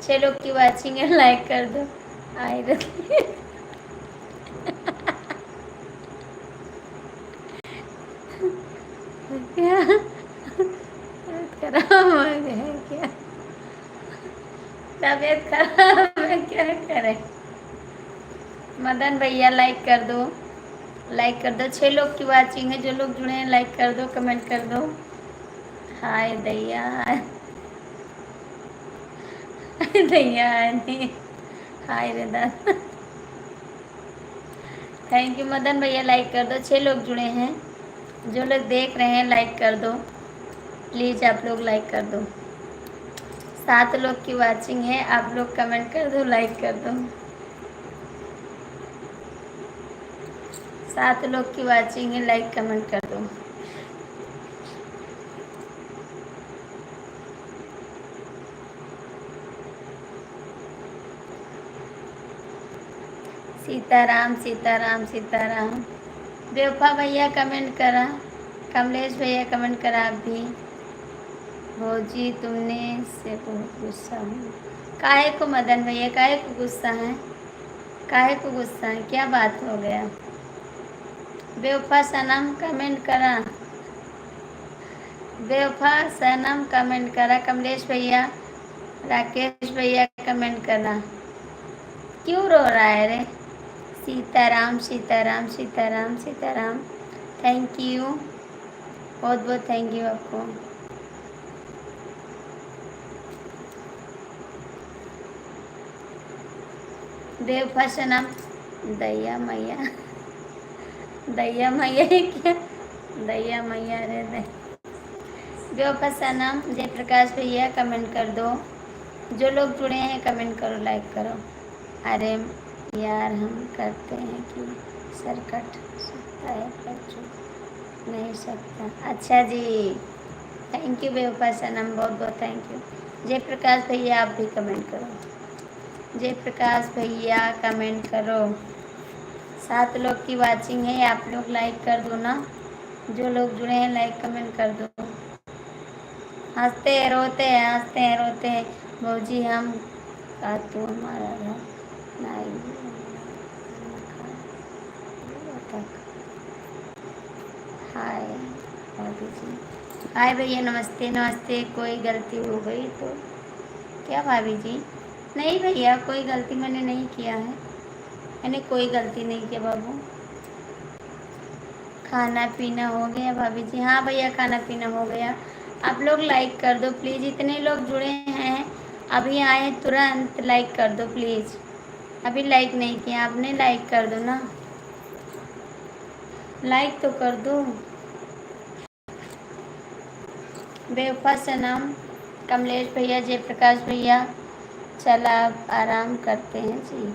6 लोग की वाचिंग है, लाइक कर दो। आई रखिए। क्या तबीयत खराब हो गई है क्या? तबीयत खराब है, क्या करें? मदन भैया लाइक कर दो, लाइक कर दो। 6 लोग की वाचिंग है, जो लोग जुड़े हैं लाइक कर दो, कमेंट कर दो। हाय दैया। दैया नहीं। हाय रे दादा। थैंक यू मदन भैया, लाइक कर दो। 6 लोग जुड़े हैं, जो लोग देख रहे हैं लाइक कर दो प्लीज़, आप लोग लाइक कर दो। 7 लोग की वाचिंग है, आप लोग कमेंट कर दो, लाइक कर दो। 7 लोग की वाचिंग है, लाइक कमेंट कर दो। सीताराम सीताराम सीताराम। बेवफा भैया कमेंट करा, कमलेश भैया कमेंट करा आप भी। भौजी तुमने से बहुत गुस्सा हूँ। काहे को मदन भैया, काहे को गुस्सा है? काहे को गुस्सा है, क्या बात हो गया? बेवफा सनम कमेंट करा, बेवफा सनम कमेंट करा। कमलेश भैया, राकेश भैया कमेंट करा। क्यों रो रहा है रे? सीताराम सीताराम सीताराम सीताराम। थैंक यू, बहुत बहुत थैंक यू आपको। बेवफा सनम, दैया मैया, दैया मैया है क्या? दैया मैया रे दे। बेवफा सनम, जयप्रकाश भैया कमेंट कर दो। जो लोग जुड़े हैं कमेंट करो, लाइक करो। अरे यार हम करते हैं कि सर कट सकता है पर चुप नहीं सकता। अच्छा जी, थैंक यू बेवफा सनम, बहुत बहुत थैंक यू। जयप्रकाश भैया आप भी कमेंट करो, जयप्रकाश भैया कमेंट करो। 7 लोग की वाचिंग है, आप लोग लाइक कर दो ना। जो लोग जुड़े हैं लाइक कमेंट कर दो। हंसते हैं रोते हैं, हंसते हैं रोते हैं। भौजी हम का तू हमारा घर नहीं तक। हाय भाभी जी। हाय भैया, नमस्ते नमस्ते। कोई गलती हो गई तो क्या भाभी जी? नहीं भैया, कोई गलती मैंने नहीं किया है। मैंने कोई गलती नहीं किया बाबू। खाना पीना हो गया भाभी जी? हाँ भैया, खाना पीना हो गया। आप लोग लाइक कर दो प्लीज़। इतने लोग जुड़े हैं, अभी आए तुरंत लाइक कर दो प्लीज़। अभी लाइक नहीं किया आपने, लाइक कर दो ना। लाइक तो कर दो। बेवफा सनम, कमलेश भैया, जयप्रकाश भैया। चल आप आराम करते हैं जी।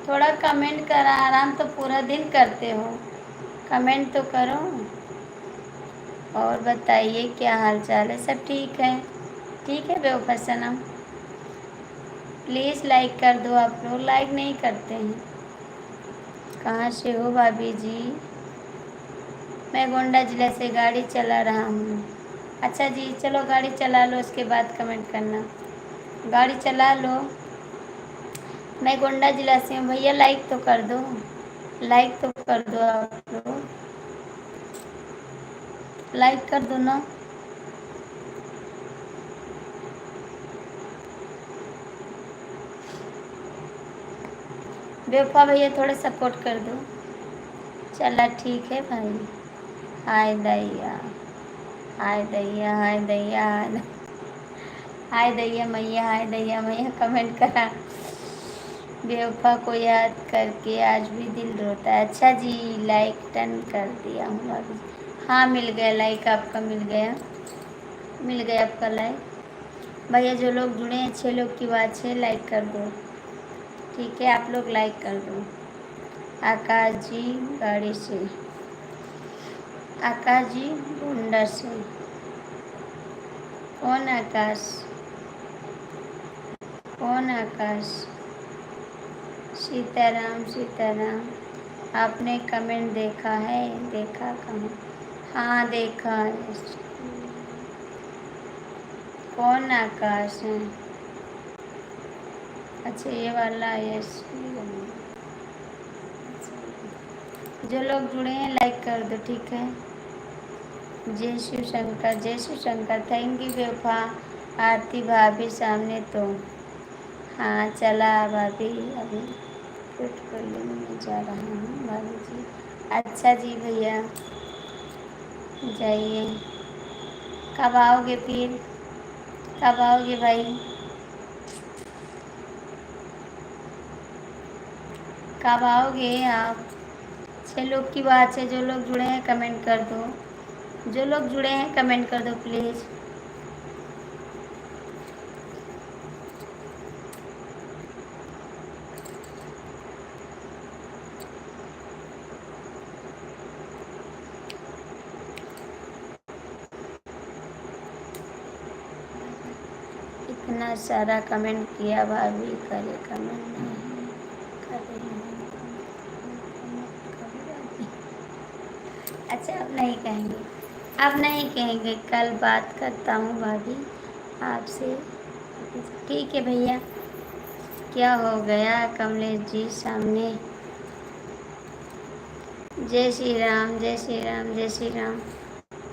थोड़ा कमेंट करा, आराम तो पूरा दिन करते हो, कमेंट तो करो। और बताइए क्या हाल चाल है? सब ठीक है? ठीक है बेवफा सनम। प्लीज़ लाइक कर दो। आप लोग लाइक नहीं करते हैं। कहाँ से हो भाभी जी? मैं गोंडा जिले से गाड़ी चला रहा हूँ। अच्छा जी, चलो गाड़ी चला लो, उसके बाद कमेंट करना। गाड़ी चला लो। मैं गोंडा जिला से हूँ भैया। लाइक तो कर दो, लाइक तो कर दो आप लोग। लाइक कर दो ना। बेवफा भैया थोड़ा सपोर्ट कर दो। चला ठीक है भाई। हाय दैया, हाय दैया, हाय दैया, हाय दैया मैया, हाय दैया मैया कमेंट करा। बेवफा को याद करके आज भी दिल रोता है। अच्छा जी, लाइक डन कर दिया हूँ भाभी। हाँ मिल गया लाइक, आपका मिल गया, मिल गया आपका लाइक। भैया जो लोग जुड़े हैं, 6 लोग की बात है, लाइक कर दो। ठीक है, आप लोग लाइक कर दो। आकाश जी गाड़ी से, आकाश जी गोंडा से। कौन आकाश? कौन आकाश? सीताराम, सीताराम। आपने कमेंट देखा है? देखा कहाँ? हाँ देखा है। कौन आकाश है? अच्छा ये वाला, यस। जो लोग जुड़े हैं लाइक कर दो, ठीक है। जय शिव शंकर, जय शिव शंकर। थैंक यू बेवफा। आरती भाभी सामने तो। हाँ चला भाभी, अभी फिट कर लेने जा रहा हूँ भाभी जी। अच्छा जी भैया, जाइए। कब आओगे फिर? कब आओगे भाई? कब आओगे आप? 6 लोग की बात है। जो लोग जुड़े हैं कमेंट कर दो। जो लोग जुड़े हैं कमेंट कर दो प्लीज़। इतना सारा कमेंट किया भाभी, करे कमेंट नहीं करे नहीं। अच्छा अब नहीं कहेंगे, अब नहीं कहेंगे। कल बात करता हूँ भाभी आपसे। ठीक है भैया। क्या हो गया कमलेश जी सामने? जय श्री राम, जय श्री राम, जय श्री राम।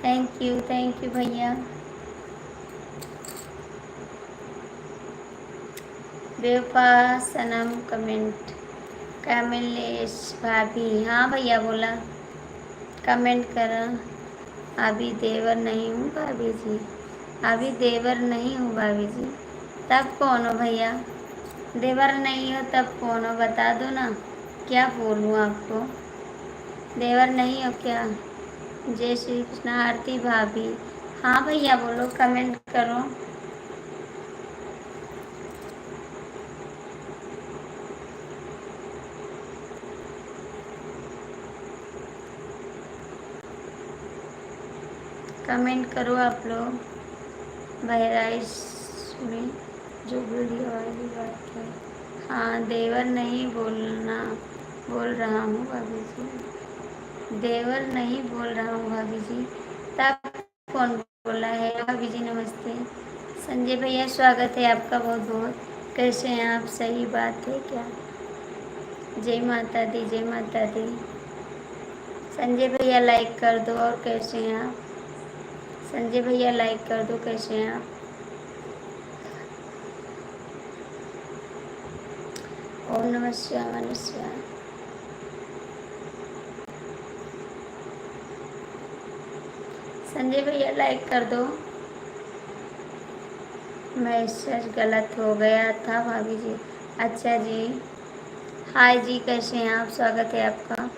थैंक यू भैया। बेवफा सनम कमेंट। कमलेश भाभी, हाँ भैया बोला, कमेंट करा। अभी देवर नहीं हूँ भाभी जी, अभी देवर नहीं हूँ भाभी जी। तब कौन हो भैया? देवर नहीं हो तब कौन हो, बता दो ना। क्या बोलूँ आपको? देवर नहीं हो क्या? जय श्री कृष्ण। आरती भाभी, हाँ भैया बोलो, कमेंट करो। कमेंट करो आप लोग। बहराइच में जो वीडियो वाली बात है। हाँ देवर नहीं बोलना, बोल रहा हूँ भाभी जी। देवर नहीं बोल रहा हूँ भाभी जी। तब कौन बोला है? भाभी जी नमस्ते। संजय भैया स्वागत है आपका बहुत बहुत। कैसे हैं आप? सही बात है क्या? जय माता दी, जय माता दी। संजय भैया लाइक कर दो। और कैसे हैं आप? संजय भैया लाइक कर दो। कैसे हैं आप? ओम नमः शिवाय नमः शिवाय। संजय भैया लाइक कर दो। मैसेज गलत हो गया था भाभी जी। अच्छा जी। हाय जी, कैसे हैं आप? स्वागत है आपका।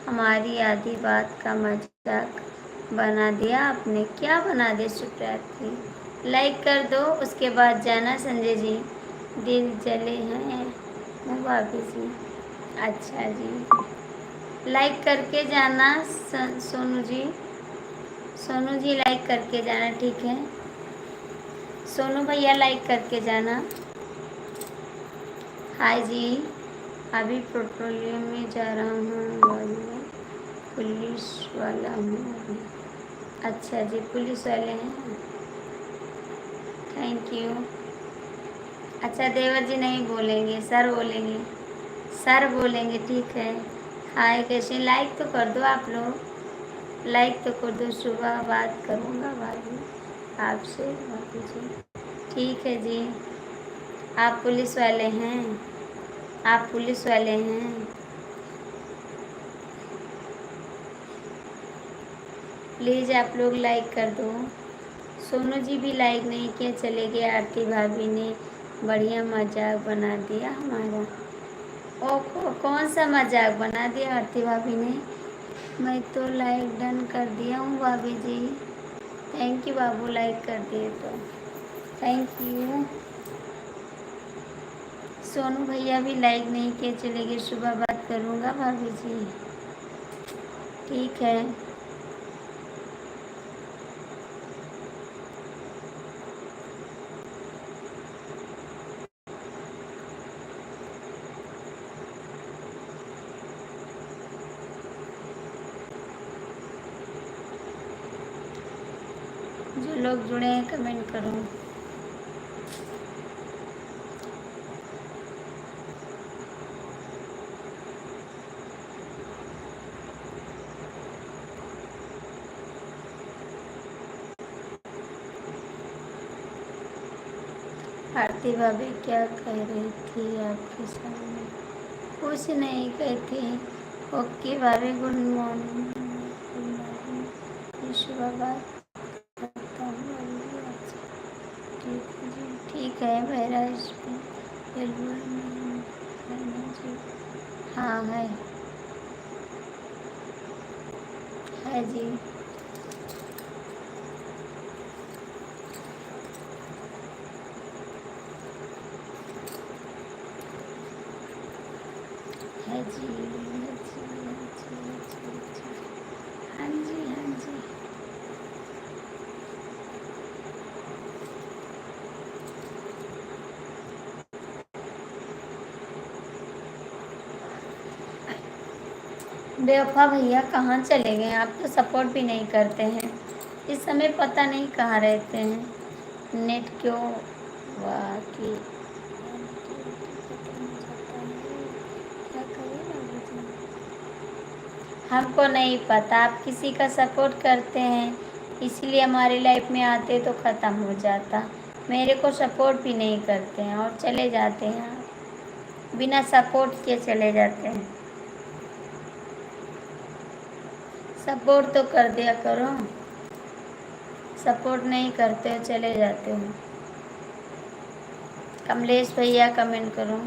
हमारी आधी बात का मजाक बना दिया आपने। क्या बना दिया सुप्रिया? लाइक कर दो, उसके बाद जाना संजय जी। दिल जले हैं भाभी जी। अच्छा जी, लाइक करके जाना सोनू जी। सोनू जी लाइक करके जाना, ठीक है? सोनू भैया लाइक करके जाना। हाय जी। अभी पेट्रोलियम में जा रहा हूँ, पुलिस वाला हूँ अभी। अच्छा जी, पुलिस वाले हैं। Thank you. अच्छा, देवर जी नहीं बोलेंगे, सर बोलेंगे। सर बोलेंगे, ठीक है। हाय, कैसे? लाइक तो कर दो आप लोग। लाइक तो कर दो। सुबह बात करूँगा भाभी आपसे भाभी जी। ठीक है जी। आप पुलिस वाले हैं? आप पुलिस वाले हैं? प्लीज़ आप लोग लाइक कर दो। सोनू जी भी लाइक नहीं किया, चले गए। आरती भाभी ने बढ़िया मजाक बना दिया हमारा। कौन सा मजाक बना दिया आरती भाभी ने? मैं तो लाइक डन कर दिया हूँ भाभी जी। थैंक यू बाबू, लाइक कर दिए तो थैंक यू। सोनू भैया भी लाइक नहीं किए, चले गए। सुबह बात करूँगा भाभी जी, ठीक है। जो लोग जुड़े हैं कमेंट करो। आरती भाभी क्या कह रही थी आपके सामने? कुछ नहीं कहती। ओके भाभी, गुड मॉर्निंग। Good morning. सुबह बात करता हूँ अभी आपसे। ठीक है जी, ठीक है। मेरा इस पर है ना जी? हाँ है जी। है जी, है जी, है जी, है जी, है जी। हाँ जी, हाँ जी। बेवफा भैया कहाँ चले गए? आप तो सपोर्ट भी नहीं करते हैं। इस समय पता नहीं कहाँ रहते हैं। नेट क्यों वाकई क्या करें अभी? हमको नहीं पता, आप किसी का सपोर्ट करते हैं इसलिए हमारी लाइफ में आते तो ख़त्म हो जाता। मेरे को सपोर्ट भी नहीं करते हैं और चले जाते हैं। बिना सपोर्ट के चले जाते हैं। सपोर्ट तो कर दिया करो। सपोर्ट नहीं करते हो, चले जाते हो। कमलेश भैया कमेंट करो।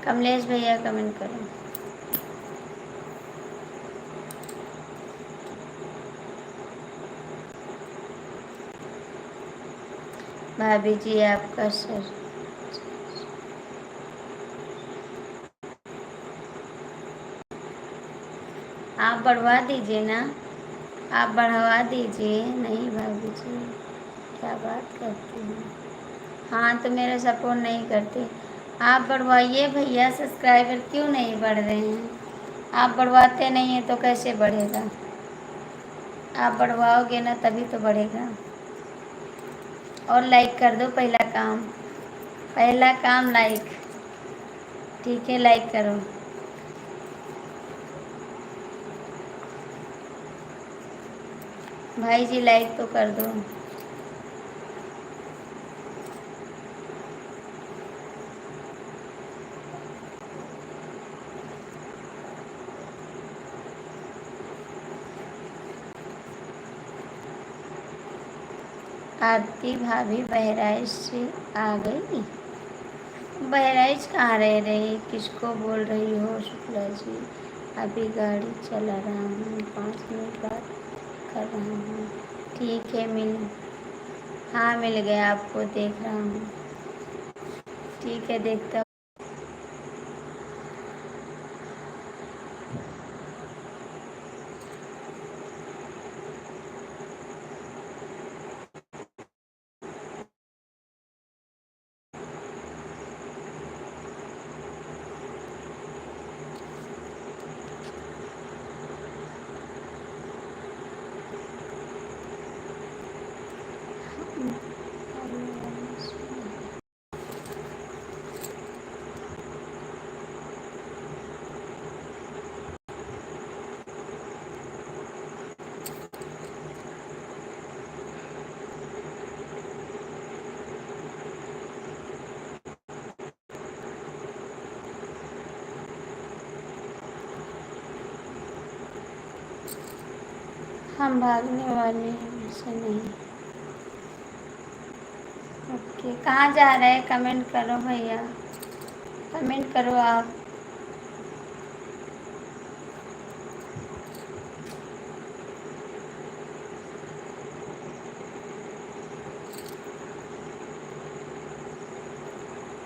कमलेश भैया कमेंट करो। भाभी जी आपका सर, आप बढ़वा दीजिए ना। आप बढ़वा दीजिए। नहीं भाभी जी, क्या बात करती हैं? हाँ, तो मेरा सपोर्ट नहीं करते। आप बढ़वाइए भैया। सब्सक्राइबर क्यों नहीं बढ़ रहे हैं? आप बढ़वाते नहीं हैं तो कैसे बढ़ेगा? आप बढ़वाओगे ना तभी तो बढ़ेगा। और लाइक कर दो, पहला काम, पहला काम लाइक। ठीक है, लाइक करो। भाई जी लाइक तो कर दो। आरती भाभी बहराइच से आ गई? बहराइच कहाँ रह रही, किसको बोल रही हो शुक्ला जी? अभी गाड़ी चला रहा हूँ, 5 मिनट बाद कर रहा हूँ। ठीक है, हाँ मिल गया, आपको देख रहा हूँ। ठीक है, देखता। हम भागने वाले हैं, ऐसे नहीं। ओके, कहाँ जा रहे हैं? कमेंट करो भैया, कमेंट करो आप।